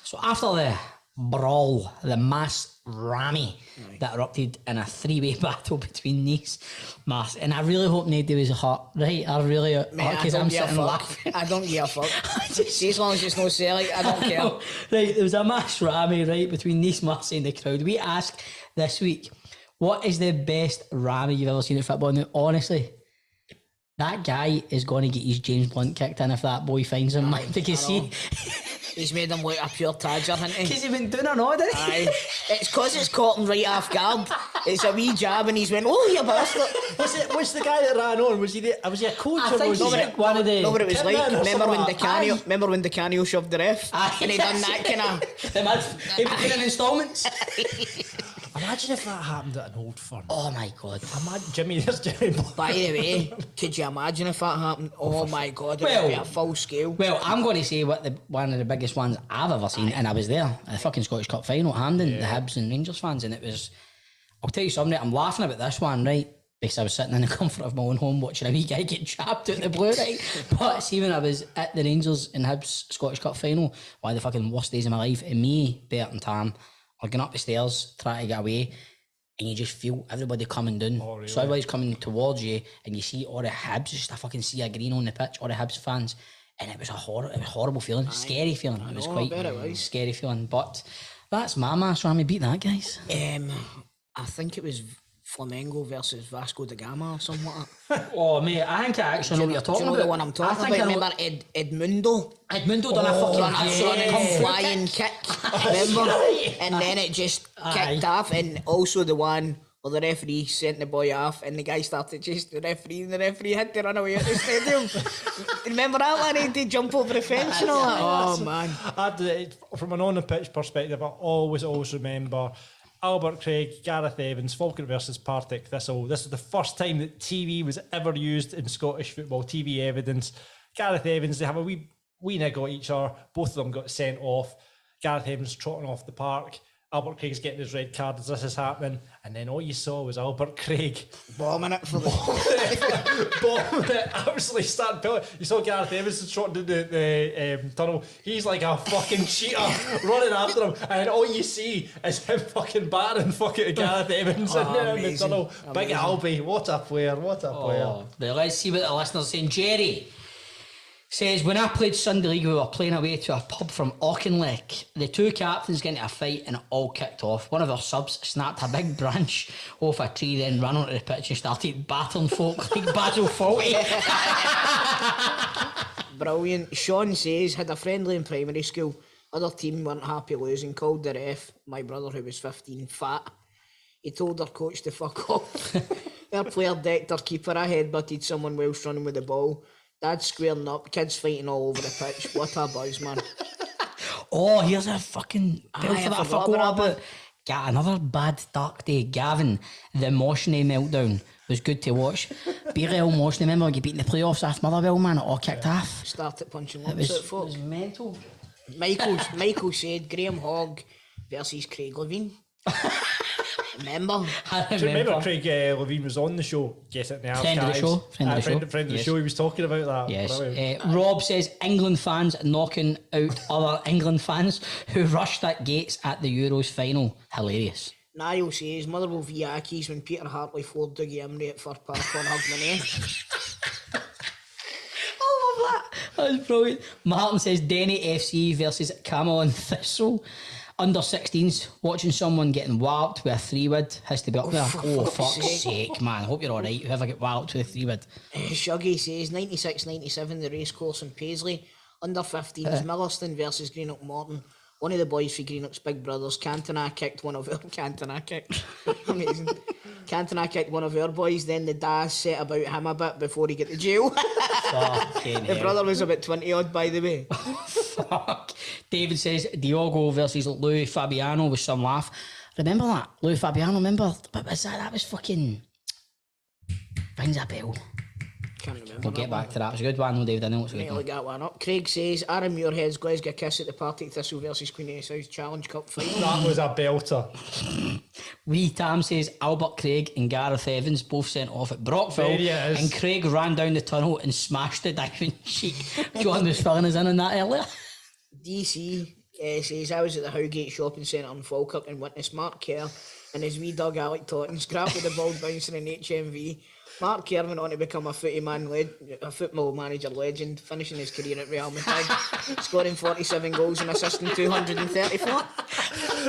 So after the brawl, the mass rammy that erupted in a three-way battle between Nice, Mars, and I really hope nobody was hurt, right? I really, because I'm sitting laughing. I don't give a fuck. See, as long as it's no selling, I don't care. Right, there was a mass rammy, right, between Nice, Marseille and the crowd. We asked this week, what is the best rammy you've ever seen at football? Now, honestly, that guy is going to get his James Blunt kicked in if that boy finds him, man, because he's made him look a pure tadger, hasn't he? Because he went doing an order. Aye. It's because it's caught him right off guard. It's a wee jab and he's went, oh, you bastard. Was the guy that ran on, was he a coach or was he one of the... No, but it was like, remember when the Canio shoved the ref? And he done that kind of... He put in installments. Imagine if that happened at an Old Firm. Oh my God. Jimmy, there's Jimmy. By the way, could you imagine if that happened? Oh my God, it would be a full scale. Well, I'm going to say one of the biggest ones I've ever seen, and I was there, the fucking Scottish Cup final, Hampden, the Hibs and Rangers fans, and it was, I'll tell you something, I'm laughing about this one, right, because I was sitting in the comfort of my own home watching a wee guy get chapped out the blue, right? But see, when I was at the Rangers and Hibs Scottish Cup final, one of the fucking worst days of my life, and me, Bert and Tam, are going up the stairs, trying to get away, and you just feel everybody coming down. Oh, really? So everybody's coming towards you, and you see all the Hibs, just a fucking sea of green on the pitch, all the Hibs fans, and it was a horrible feeling, scary feeling. It was quite scary feeling, but that's my mass rammy. Beat that, guys. I think it was Flamengo versus Vasco da Gama or something like that. Oh, mate, I think I actually know what you're talking about. The one I'm talking about? Remember Edmundo? Edmundo done a fucking flying kick. Remember? And then it just kicked off, and also the one where the referee sent the boy off and the guy started chasing the referee and the referee had to run away at the stadium. Remember that one? He had to jump over the fence and all that. Oh, man. From an on-the-pitch perspective, I always remember Albert Craig, Gareth Evans, Falkirk versus Partick Thistle. This is the first time that TV was ever used in Scottish football, TV evidence. Gareth Evans, they have a wee niggle at each other. Both of them got sent off. Gareth Evans trotting off the park. Albert Craig's getting his red card as this is happening. And then all you saw was Albert Craig bombing it for bombing it, absolutely starting pellet. You saw Gareth Evans trotting in the tunnel. He's like a fucking cheater running after him. And all you see is him fucking battering fucking Gareth Evans in the tunnel. Big Albie, what a player, what a player. But let's see what the listeners are saying. Jerry says, when I played Sunday League, we were playing away to a pub from Auchinleck. The two captains got into a fight and it all kicked off. One of our subs snapped a big branch off a tree, then ran onto the pitch and started battering folk like Basil Fawlty. Brilliant. Sean says, had a friendly in primary school. Other team weren't happy losing, called the ref, my brother who was 15, fat. He told our coach to fuck off. Their player decked our keeper. I headbutted someone whilst running with the ball. Dad squaring up, kids fighting all over the pitch. What a buzz, man. Oh, here's a fucking bill for that I forgot about. Got another bad dark day. Gavin, the Moshney meltdown was good to watch. BRL Moshney, remember you beating the playoffs after Motherwell, man? It all kicked off. Started punching lumps at folk. It was mental. Michael said Graham Hogg versus Craig Levine. Remember? Do you remember Craig Levine was on the show? Guess it now. Friend of the show. Friend of the show. He was talking about that. Yes. Rob says England fans knocking out other England fans who rushed at gates at the Euros final. Hilarious. Niall says Motherwell v Accies when Peter Hartley floored Dougie Imrie at Fir Park on Hogmanay. I love that. That's brilliant. Martin says Denny FC versus Camel and Thistle. Under 16s, watching someone getting walloped with a 3-wood has to be up there. Oh, fuck's sake, man. Hope you're alright. Whoever get walloped with a 3-wood. Shuggy says 96-97, the racecourse in Paisley. Under 15s, Millerston versus Greenock Morton. One of the boys for Greenock's big brothers, Cantona, kicked one of our... Amazing. Cantona kicked one of our boys, then the dad set about him a bit before he got to jail. The brother was about 20 odd, by the way. Fuck. David says Diogo versus Louis Fabiano with some laugh. Remember that? Louis Fabiano, remember? What was that? That was fucking... Rings a bell. Can't remember. We'll get back to that. It was a good one, though, David. I know it's a good one. That one up. Craig says Aaron Muirhead's Glasgow kiss at the Partick Thistle versus Queen of the South Challenge Cup final. That was a belter. Wee Tam says Albert Craig and Gareth Evans both sent off at Brockville, and Craig ran down the tunnel and smashed the diving sheet. John was filling us in on that earlier. DC says, I was at the Howgate Shopping Centre in Falkirk and witnessed Mark Kerr and his wee dog Alec Totten scrap with the ball bouncer in HMV. Mark Kerr went on to become a football manager legend, finishing his career at Real Madrid, scoring 47 goals and assisting 234.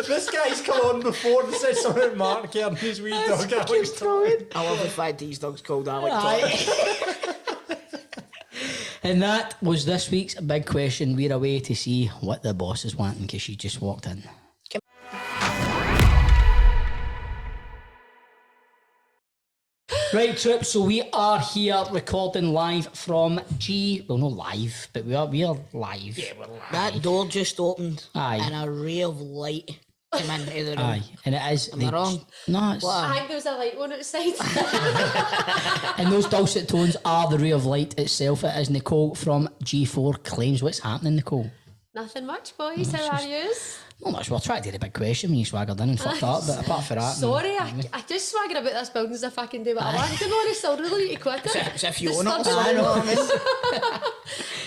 This guy's come on before and said something about Mark Kerr and his wee dog Alex Totten. I love the fact these dogs called Alec Totten. And that was this week's big question. We're away to see what the boss is wanting because she just walked in. Right, Trip, so we are here recording live from well, not live, but we are live. Yeah, we're live. That door just opened. Aye. And a ray of light came into the room. Aye, and it is. Am I wrong? No, it's. I think there was a light on outside. And those dulcet tones are the ray of light itself. It is Nicole from G4 Claims. What's happening, Nicole? Nothing much, boys. How are yous? Not much. We'll try to do the big question when you swaggered in and fucked up, but apart from that... Sorry, I just swagger about this building as if I can do what I want. To be honest, I'll really need to quit it. As if you own it.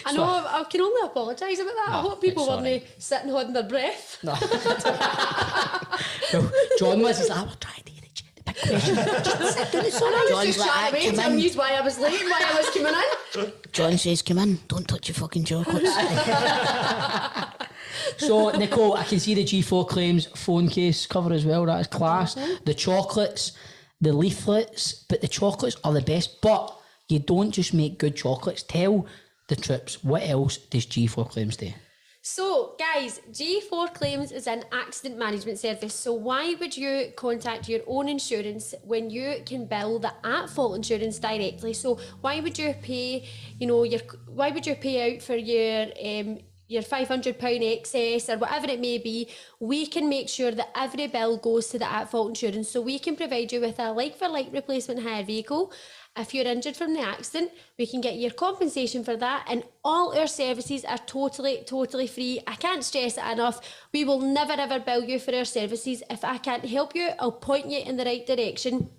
I know, I can only apologise about that. I hope people weren't sitting holding their breath. No. John was like, we're trying to get the big question. I was just trying to wait to amuse why I was late and why I was coming in. John says, come in, don't touch your fucking chocolates. So, Nicole, I can see the G4 Claims phone case cover as well. That is class. Mm-hmm. The chocolates, the leaflets, but the chocolates are the best. But you don't just make good chocolates. Tell the Trips, what else does G4 Claims do? So, guys, G4 Claims is an accident management service. So why would you contact your own insurance when you can bill the at-fault insurance directly? So why would you pay, why would you pay out for your £500 excess or whatever it may be? We can make sure that every bill goes to the at-fault insurance. So we can provide you with a like-for-like replacement hire vehicle. If you're injured from the accident, we can get your compensation for that, and all our services are totally free. I can't stress it enough. We will never ever bill you for our services. If I can't help you, I'll point you in the right direction.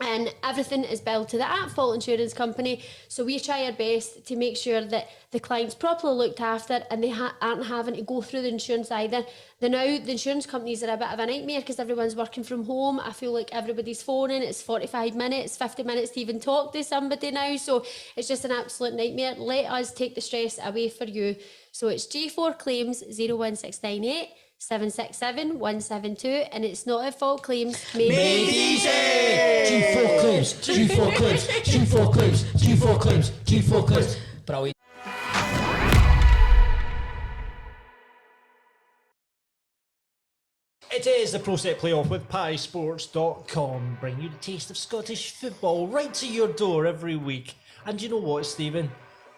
And everything is billed to the at-fault insurance company. So we try our best to make sure that the client's properly looked after and they aren't having to go through the insurance either. The insurance companies are a bit of a nightmare because everyone's working from home. I feel like everybody's phoning. It's 45 minutes, 50 minutes to even talk to somebody now. So it's just an absolute nightmare. Let us take the stress away for you. So it's G4 Claims 01698 767 172, and it's not at fault claims made easy. G4 Claims, G4 Claims, G4 Claims, G4 Claims, G4 Claims. Brilliant. It is the Pro Set Playoff with piesports.com, bringing you the taste of Scottish football right to your door every week. And you know what, Stephen?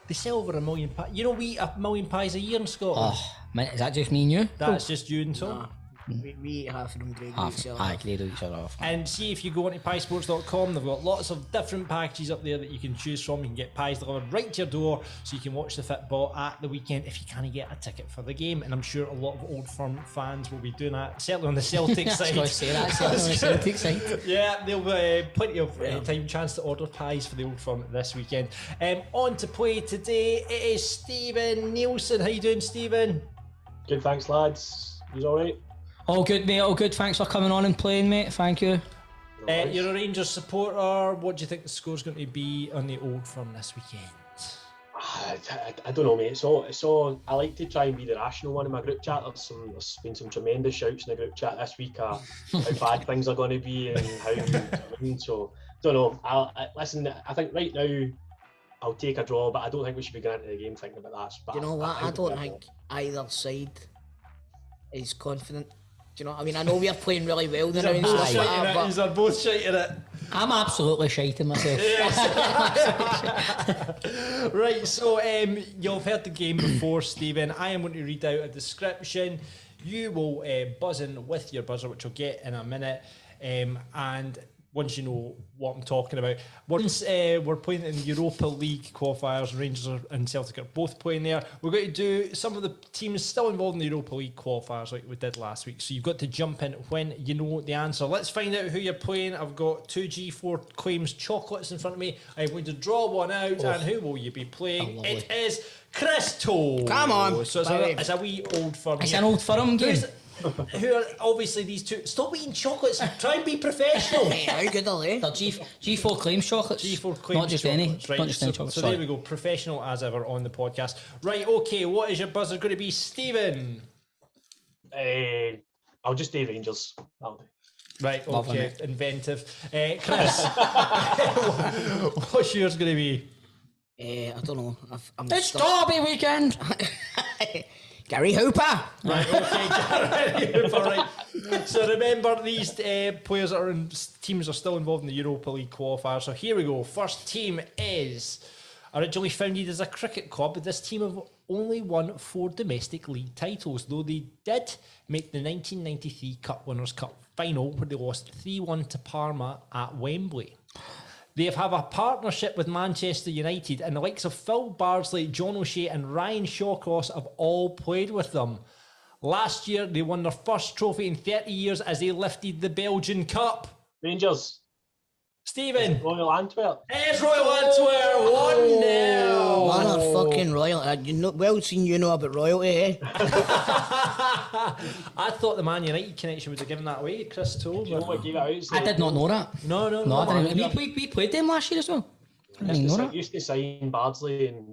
They sell over 1 million pies. You know, we eat 1 million pies a year in Scotland. Oh, man, is that just me and you? That's just you and Tom. Nah, we eat half of them, grade each other. Aye, grade each other off. And see, if you go onto piesports.com, they've got lots of different packages up there that you can choose from. You can get pies delivered right to your door, so you can watch the football at the weekend if you can't get a ticket for the game. And I'm sure a lot of Old Firm fans will be doing that, certainly on the Celtic side. I was going to say that, certainly on the Celtic side. Yeah, there'll be plenty of time, chance to order pies for the Old Firm this weekend. On to play today, it is Stephen Nielsen. How you doing, Stephen? Good, thanks, lads. You all right? All good, mate, all good. Thanks for coming on and playing, mate. Thank you. You're a Rangers supporter. What do you think the score's going to be on the Old Firm this weekend? I don't know, mate. It's all. I like to try and be the rational one in my group chat. There's been some tremendous shouts in the group chat this week. How bad things are going to be and how we win. So don't know. Listen. I think right now I'll take a draw, but I don't think we should be going into the game thinking about that. But you know what? I don't think either side is confident. Do you know what I mean? I know we are playing really well now and stuff like that, but they're both shiting it. I'm absolutely shiting myself. Right, so you've heard the game before, Stephen. I am going to read out a description. You will buzz in with your buzzer, which we'll get in a minute. And once you know what I'm talking about, once we're playing in the Europa League qualifiers, Rangers and Celtic are both playing there. We're going to do some of the teams still involved in the Europa League qualifiers like we did last week. So you've got to jump in when you know the answer. Let's find out who you're playing. I've got 2 G4 Claims chocolates in front of me. I'm going to draw one out, and who will you be playing? It is Chris Toe. Come on. So it's a wee old firm. It's here. an old firm game. Who are obviously these two? Stop eating chocolates. Try and be professional. How good are they? They're G4 Claims chocolates. G4 Claims not just chocolates, any, right? not just any chocolates. So there we go, professional as ever on the podcast. Right, okay, what is your buzzer going to be, Stephen? I'll just do Rangers. That'll do. Right, Loving okay, it. inventive. Chris, what's yours going to be? I don't know. It's Derby weekend. Gary Hooper. Right, okay, Gary Hooper, right. So remember, these players that are in teams are still involved in the Europa League qualifier. So here we go. First team is originally founded as a cricket club. This team have only won 4 domestic league titles, though they did make the 1993 Cup Winners' Cup final, where they lost 3-1 to Parma at Wembley. They have a partnership with Manchester United, and the likes of Phil Bardsley, John O'Shea and Ryan Shawcross have all played with them. Last year, they won their first trophy in 30 years as they lifted the Belgian Cup. Rangers. Stephen. Royal Antwerp. It's Royal Antwerp, 1-0. Motherfucking Royal. Well seen you know about royalty, eh? I thought the Man United connection would have given that away, Chris told me. I did not know that. No, I didn't. We played them last year as well. I didn't know that. Used to sign Bardsley and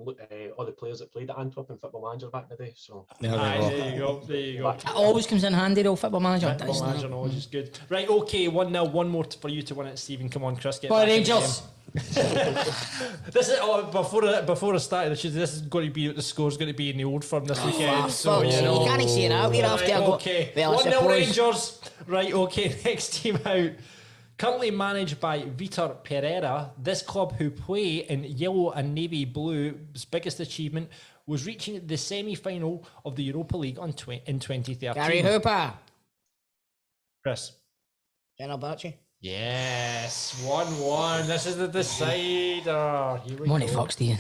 all the players that played at Antwerp and Football Manager back in the day. So There you go. It always comes in handy, though, Football Manager. Football Manager knowledge is good. Right, okay, 1-0. One more for you to win it, Stephen. Come on, Chris. Get For back in the Rangers. game. This is before I started. This is going to be the score's going to be in the Old Firm this weekend. So you can't say that. We're after a okay. Well, 1-0 Rangers. Right, okay. Next team out. Currently managed by Vitor Pereira, this club, who play in yellow and navy blue's biggest achievement was reaching the semi-final of the Europa League in 2013. Gary Hooper. Chris. Fenerbahce. Yes, 1-1. This is the decider. Here we Money go. fuck, Stephen.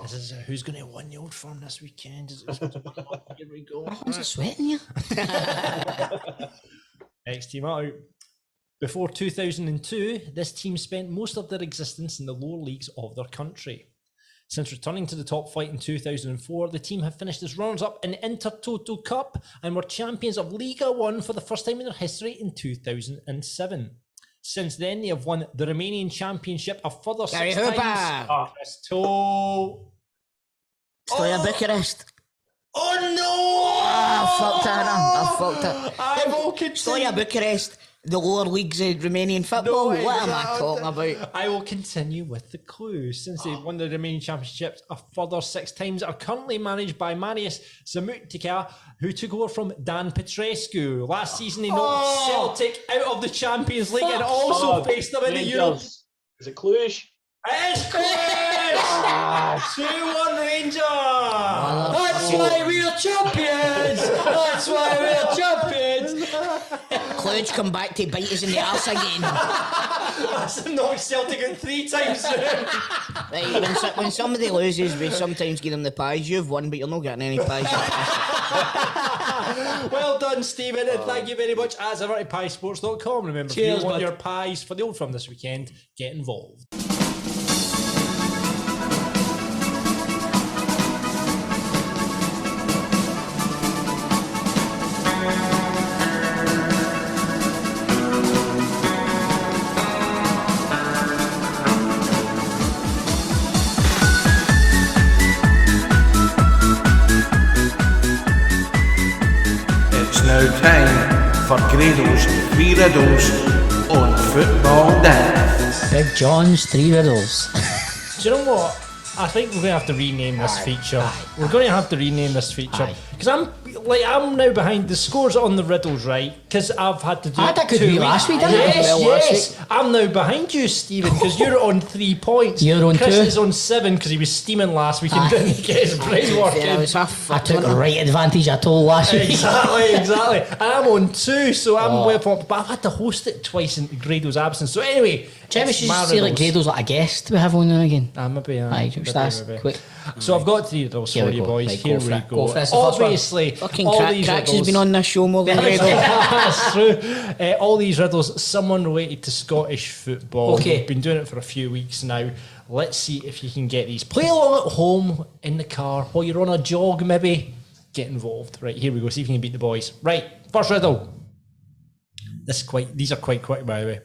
This is who's going to win the Old Firm this weekend. Here we go. Who's sweating you? Next team out. Before 2002, this team spent most of their existence in the lower leagues of their country. Since returning to the top flight in 2004, the team have finished as runners-up in the Intertoto Cup and were champions of Liga 1 for the first time in their history in 2007. Since then, they have won the Romanian Championship a further 6 times. Chris Toe. Stoya Bucharest. Oh no! I fucked it. Stoya Bucharest. The lower leagues of Romanian football? No, what am I talking about? I will continue with the clue. Since they've won the Romanian Championships a further 6 times, are currently managed by Marius Zamutica, who took over from Dan Petrescu. Last season, they knocked Celtic out of the Champions League and also faced them in the Euro. Is it Cluj? It's Cluj! 2-1 Rangers! That's why we're champions! That's why we're champions! Cluj come back to bite us in the arse again. That's knocked Celtic out 3 times. Right, when somebody loses, we sometimes give them the pies. You've won, but you're not getting any pies. Well done, Stephen, and thank you very much as ever to piesports.com. Remember, Cheers, if you want bud. your pies for the Old Firm this weekend, get involved. It's now time for Grado's 3 riddles on Football Daft. Big John's 3 riddles. Do you know what? I think we're going to have to rename this feature. We're going to have to rename this feature because I'm now behind the scores on the riddles, right? Because I've had to do. I had a good 2 week weeks. last week, didn't I? Yes. I'm now behind you, Stephen, because you're on 3 points. You're on Chris 2. is on 7 because he was steaming last week and didn't get his brain working. I took right advantage of told last week. Exactly. And I'm on 2, so I'm well formed. But I've had to host it twice in Grado's absence. So anyway, Maybe we it's should my just say like riddles. Grado's like a guest we have on now and again. Maybe. Aye, just ask quick. So I've got 3 riddles Here for we you go. boys. Right, Here go we for it. go. Go for it. It's the first one. Obviously, Fucking all these Cracks has riddles. been on this show more than Grado. That's true. All these riddles, someone related to Scottish football. Okay. We've been doing it for a few weeks now. Let's see if you can get these. Play along at home, in the car, while you're on a jog, maybe. Get involved. Right, here we go. See if you can beat the boys. Right, first riddle. These are quite quick, by the way.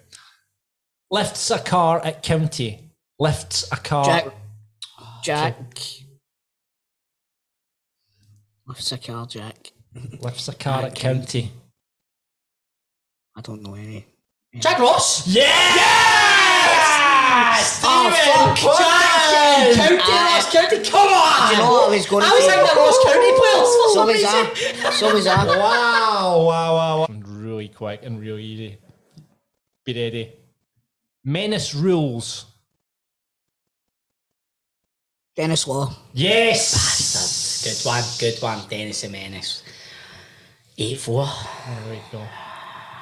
Lifts a car at county. Lifts a car. Jack. Lifts a car, Jack. Lifts a car at county. I don't know any. Jack Ross. Stephen County, Ross County, come on! Do you know what I was going to I was thinking of Ross County players for some reason. So was that. Wow. Really quick and real easy. Be ready. Menace rules. Dennis Law. Yes! Good one. Dennis the Menace. 8-4. There we go.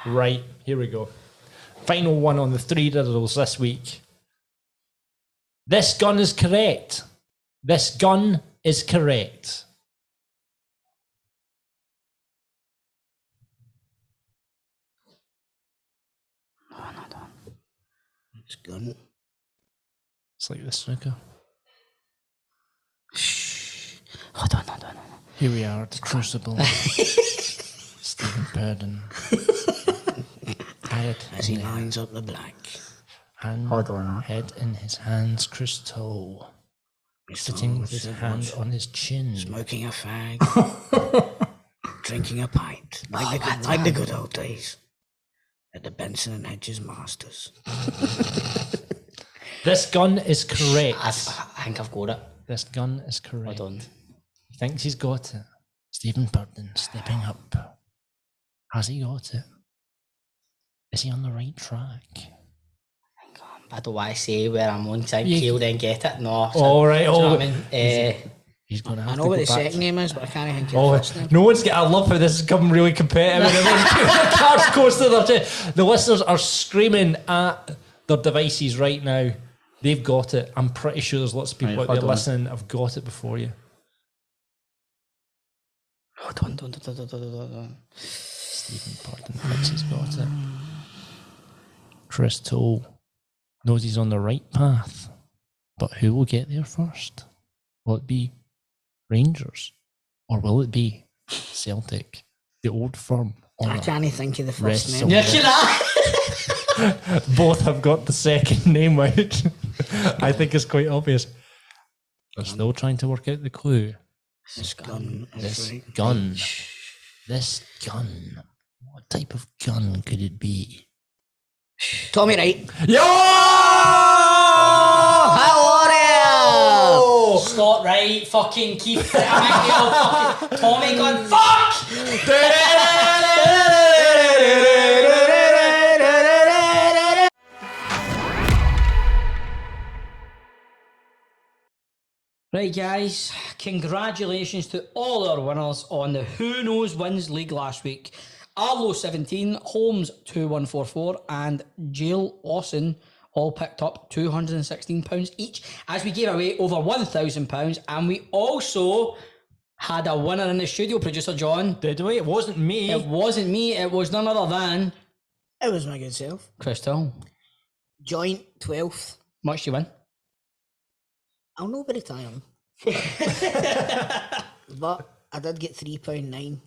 Right, here we go. Final one on the 3 riddles this week. This gun is correct. This gun is correct. This gun. It's like the snooker. Hold on. Here we are at the Crucible. Stephen Purden. As he lines up the black. Head in his hands, crystal. Sitting with his hand on his chin. Smoking a fag. Drinking a pint. Like the good old days. At the Benson and Hedges Masters. This gun is correct. I think I've got it. This gun is correct. Hold on. He thinks he's got it. Stephen Purden stepping up. Has he got it? Is he on the right track? I don't want to say where I'm on time. Kill then get it. No. All right. Do you know what I mean? He's going to have I to know go what the back. second name is, but I can't think of the first name. No one's get. I love how this has become really competitive. The cards close to their chest. The listeners are screaming at their devices right now. They've got it. I'm pretty sure there's lots of people out there listening have got it before you. Hold on. Stephen Purden thinks he's got it. Chris Toll knows he's on the right path, but who will get there first? Will it be Rangers or will it be Celtic, the old firm? I can't think of the first name. Both have got the second name out. I think it's quite obvious. They're still trying to work out the clue. This gun. This gun. What type of gun could it be? Tommy Wright. Yo! How are you? Scott Wright, fucking Keith. Fucking Tommy gun. Fuck! Right, guys, congratulations to all our winners on the Who Knows Wins League last week. Arlo 17, Holmes 2144, and Jill Lawson all picked up £216 each, as we gave away over £1,000, and we also had a winner in the studio, producer John. Did we? It wasn't me. It wasn't me, it was none other than... It was my good self. Crystal. Joint 12th. Much do you win? I'll not be retiring. But I did get £3.9.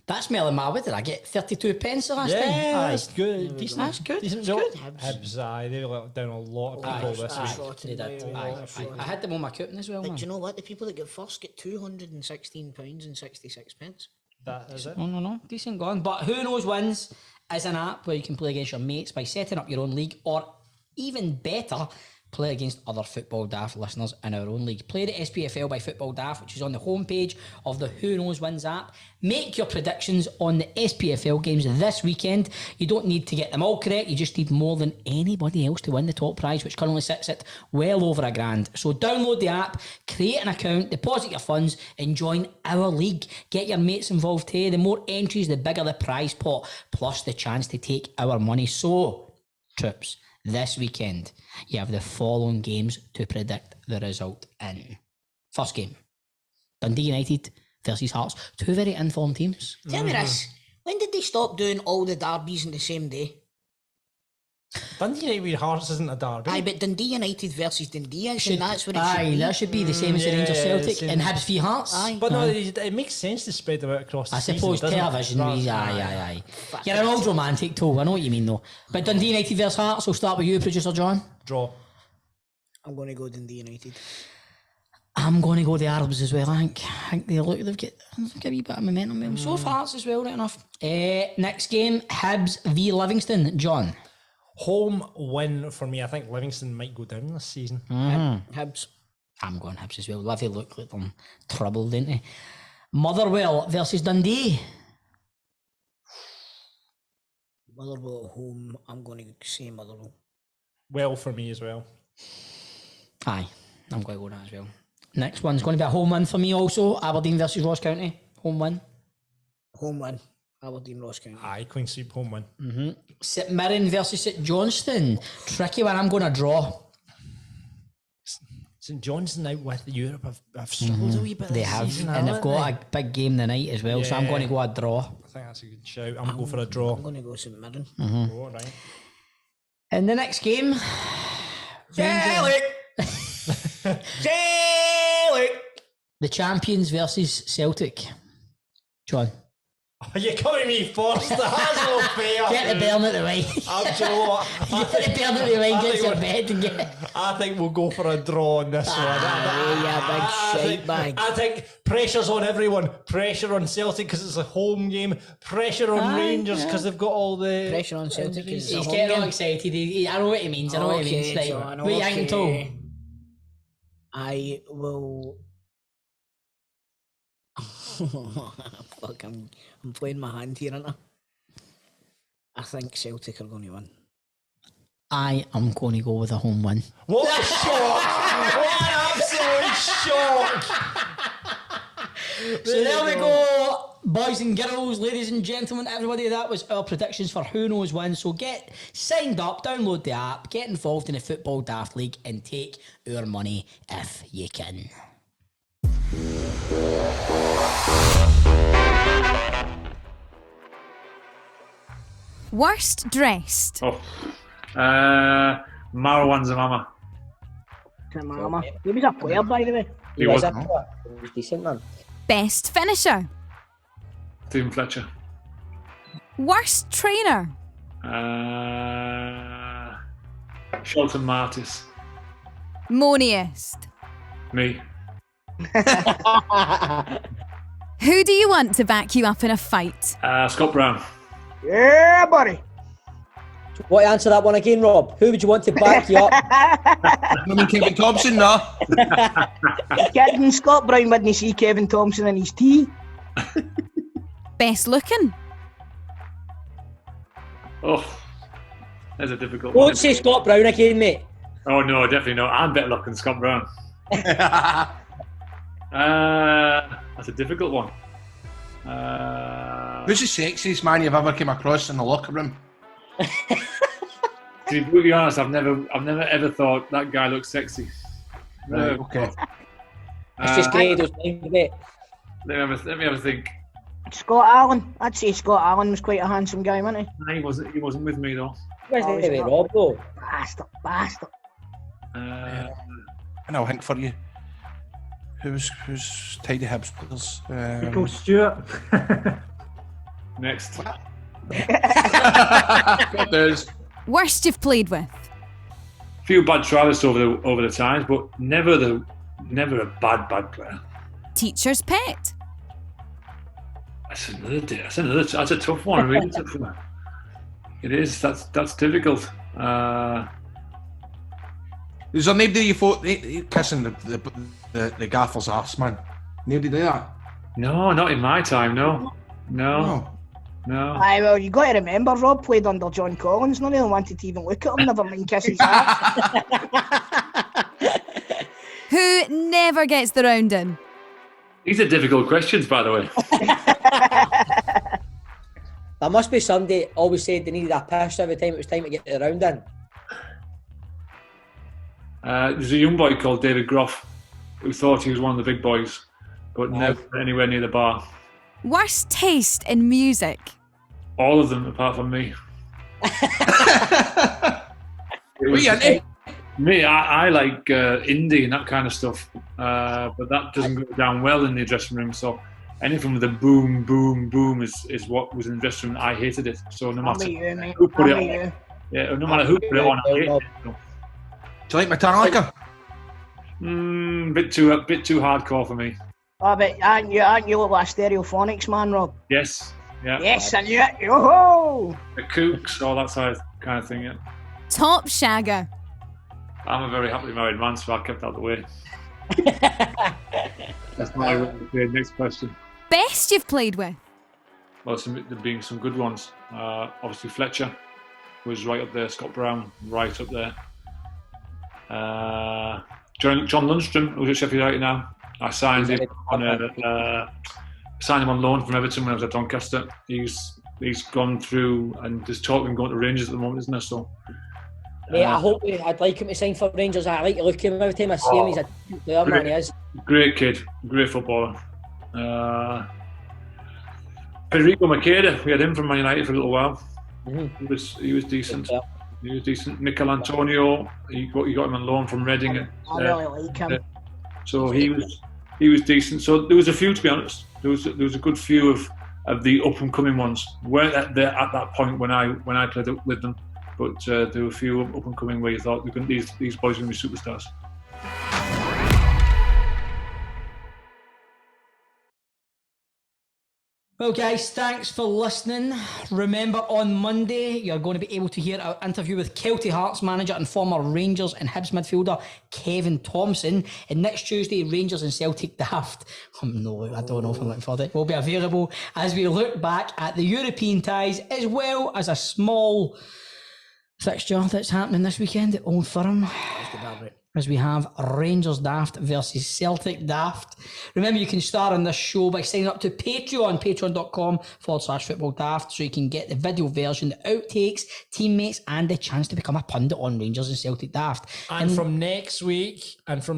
That's Melon Ma. What did I get? 32 pence the last time? Yeah, that's good. Decent. That's good. Decent job. Hibs, they let down a lot of people this week. They did. I had them on my coupon as well, But man. do you know what? The people that get first get £216.66. That is it. No. Decent going. But Who Knows Wins is an app where you can play against your mates by setting up your own league, or even better, play against other Football Daft listeners in our own league. Play the SPFL by Football Daft, which is on the homepage of the Who Knows Wins app. Make your predictions on the SPFL games this weekend. You don't need to get them all correct. You just need more than anybody else to win the top prize, which currently sits at well over £1,000. So download the app, create an account, deposit your funds, and join our league. Get your mates involved too. The more entries, the bigger the prize pot, plus the chance to take our money. So, troops, this weekend, you have the following games to predict the result in. First game, Dundee United versus Hearts. Two very informed teams. Tell me this. When did they stop doing all the derbies in the same day? Dundee United with Hearts isn't a derby. Aye, but Dundee United versus Dundee is, and that's what it should Aye, be. that should be the same as the Rangers Celtic same. and Hibs v Hearts. Aye. But no, it makes sense to spread them out across the I season, suppose doesn't it? television Rather- reasons. Aye. You're an old romantic too. I know what you mean though. But Dundee United versus Hearts. We'll start with you, producer John. Draw. I'm going to go Dundee United. I'm going to go the Arabs as well. I think they've got a wee bit of momentum. So far, Hearts as well, right enough. Next game, Hibs v Livingston. John. Home win for me. I think Livingston might go down this season. Hibs. I'm going Hibs as well. Livy look like them troubled, didn't they? Motherwell versus Dundee. Motherwell at home. I'm going to say Motherwell. Well for me as well. Aye, I'm going to go that as well. Next one's going to be a home win for me also. Aberdeen versus Ross County. Home win. Home win. Aberdeen, Ross County. Aye, clean sweep, home win. St Mirren versus St Johnstone. Tricky one. I'm going to draw. St Johnstone out with Europe have struggled a wee bit. They this have, season, and they've haven't got they? a big game tonight as well. So I'm going to go a draw. I think that's a good shout. I'm going to go for a draw. I'm going to go St Mirren. Oh, right. And the next game, Gaelic! the champions versus Celtic. John. Are you coming me first? That's no fair. Get the burn out the way. Do you know what? Get the burn out the way, get your bed and get... I think we'll go for a draw on this one. big shite bag. I think pressure's on everyone. Pressure on Celtic because it's a home game. Pressure on Rangers because they've got all the... Pressure on Celtic. He's getting all excited. I know what he means. I know what he means. Right. John, What you thinking, Tom? I will... Fuck, I'm playing my hand here, aren't I think Celtic are going to win. I am going to go with a home win. What a shock! What an absolute shock! So there we go, boys and girls, ladies and gentlemen, everybody. That was our predictions for who knows when. So get signed up, download the app, get involved in the Football Daft League, and take our money if you can. Worst dressed. Marwan's a mama. Mama. He was a player, by the way. He was. He was decent, man. Best finisher. Stephen Fletcher. Worst trainer. Shelton Martis. Moniest. Me. Who do you want to back you up in a fight? Scott Brown. Yeah, buddy. What, answer that one again, Rob? Who would you want to back you up? I mean Kevin Thompson, no? Getting Scott Brown wouldn't see Kevin Thompson in his tea. Best looking. Oh, that's a difficult Don't one. say Scott Brown again, mate. Oh no, definitely not. I'm better looking than Scott Brown. That's a difficult one. Who's the sexiest man you've ever come across in the locker room? To be brutally honest, I've never ever thought that guy looks sexy. Right, okay. It's just Grado's mind, mate. Let me have a think. Scott Allen. I'd say Scott Allen was quite a handsome guy, wasn't he? He wasn't with me though. Where's the Rob, though? Bastard. And I'll think for you. Who's tidy Hibs players? Michael Stewart. Next. God knows. Worst you've played with. Few bad trialists over the times, but never a bad player. Teacher's pet. That's a tough one. Really tough one. It is. That's difficult. Is there nobody you thought kissing the gaffer's arse, man? Nobody do that? No, not in my time. No. Aye, well, you got to remember, Rob played under John Collins. None of them wanted to even look at him, never mind kiss his ass. Who never gets the round in? These are difficult questions, by the way. There must be somebody always said they needed a piss every time it was time to get the round in. There's a young boy called David Groff who thought he was one of the big boys, but never anywhere near the bar. Worst taste in music. All of them, apart from me. What are you into? Me, I like indie and that kind of stuff, but that doesn't go down well in the dressing room. So anything with a boom, boom, boom is what was in the dressing room. I hated it. So no matter who put it on, no matter who put it on, I hated it. So. Do you like Metallica? Bit too hardcore for me. Oh, but aren't you like a Stereophonics man, Rob? Yes. Yeah. Yes, I knew it. Yo-ho! The Kooks, all that kind of thing. Yeah. Top shagger. I'm a very happily married man, so I kept out of the way. That's my next question. Best you've played with? Well, there being some good ones. Obviously, Fletcher was right up there. Scott Brown, right up there. John Lundstrom, who's at Sheffield United now. I signed him on loan from Everton when I was at Doncaster. He's gone through, and there's talk of him going to Rangers at the moment, isn't there? So. Mate, I'd like him to sign for Rangers. I like to look at him every time I see him. He's a player, man. He is. Great kid, great footballer. Federico Makeda, we had him from Man United for a little while. Mm-hmm. He was decent. He was decent. Mikel Antonio, he got him on loan from Reading. I really like him. So he was decent. So there was a few, to be honest. There was a good few of the up and coming ones. Weren't at that point when I played with them. But there were a few up and coming where you thought these boys are going to be superstars. Well, guys, thanks for listening. Remember, on Monday, you're going to be able to hear our interview with Kelty Hearts manager and former Rangers and Hibs midfielder Kevin Thompson. And next Tuesday, Rangers and Celtic Daft. I don't know if I'm looking for it. Will be available as we look back at the European ties, as well as a small fixture that's happening this weekend at Old Firm, as we have Rangers Daft versus Celtic Daft. Remember, you can star on this show by signing up to Patreon, patreon.com/football daft, so you can get the video version, the outtakes, teammates, and the chance to become a pundit on Rangers and Celtic Daft. And from next week, if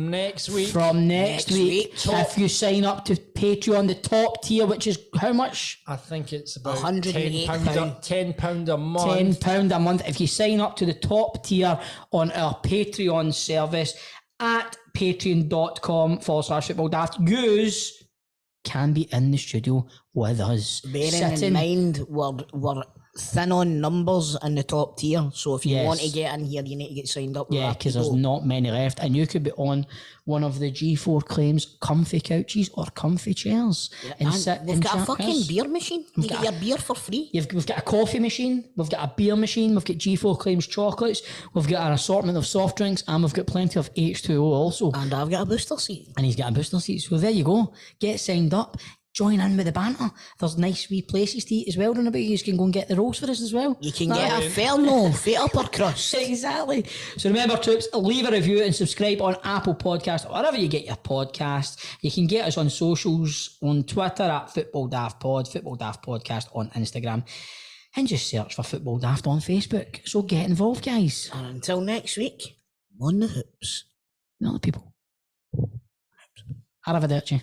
you sign up to Patreon, the top tier, which is how much? I think it's about £108. £10 a month. £10 a month. If you sign up to the top tier on our Patreon service at patreon.com/football daft, yous can be in the studio with us. Bearing in mind, we're thin on numbers in the top tier, so if you want to get in here, you need to get signed up. Yeah, because there's not many left, and you could be on one of the G4 Claims comfy couches or comfy chairs. And we've got a fucking beer machine. You get your beer for free. We've got a coffee machine, we've got a beer machine, we've got G4 Claims chocolates, we've got an assortment of soft drinks, and we've got plenty of H2O also. And I've got a booster seat. And he's got a booster seat. So there you go. Get signed up. Join in with the banter. There's nice wee places to eat as well. About you can go and get the rolls for us as well. You can get a Ferno, fit upper crust. Exactly. So remember, troops, leave a review and subscribe on Apple Podcasts or wherever you get your podcasts. You can get us on socials, on Twitter at Football Daft Pod, Football Daft Podcast on Instagram, and just search for Football Daft on Facebook. So get involved, guys. And until next week, on the hoops. Not the people. Arrivederci.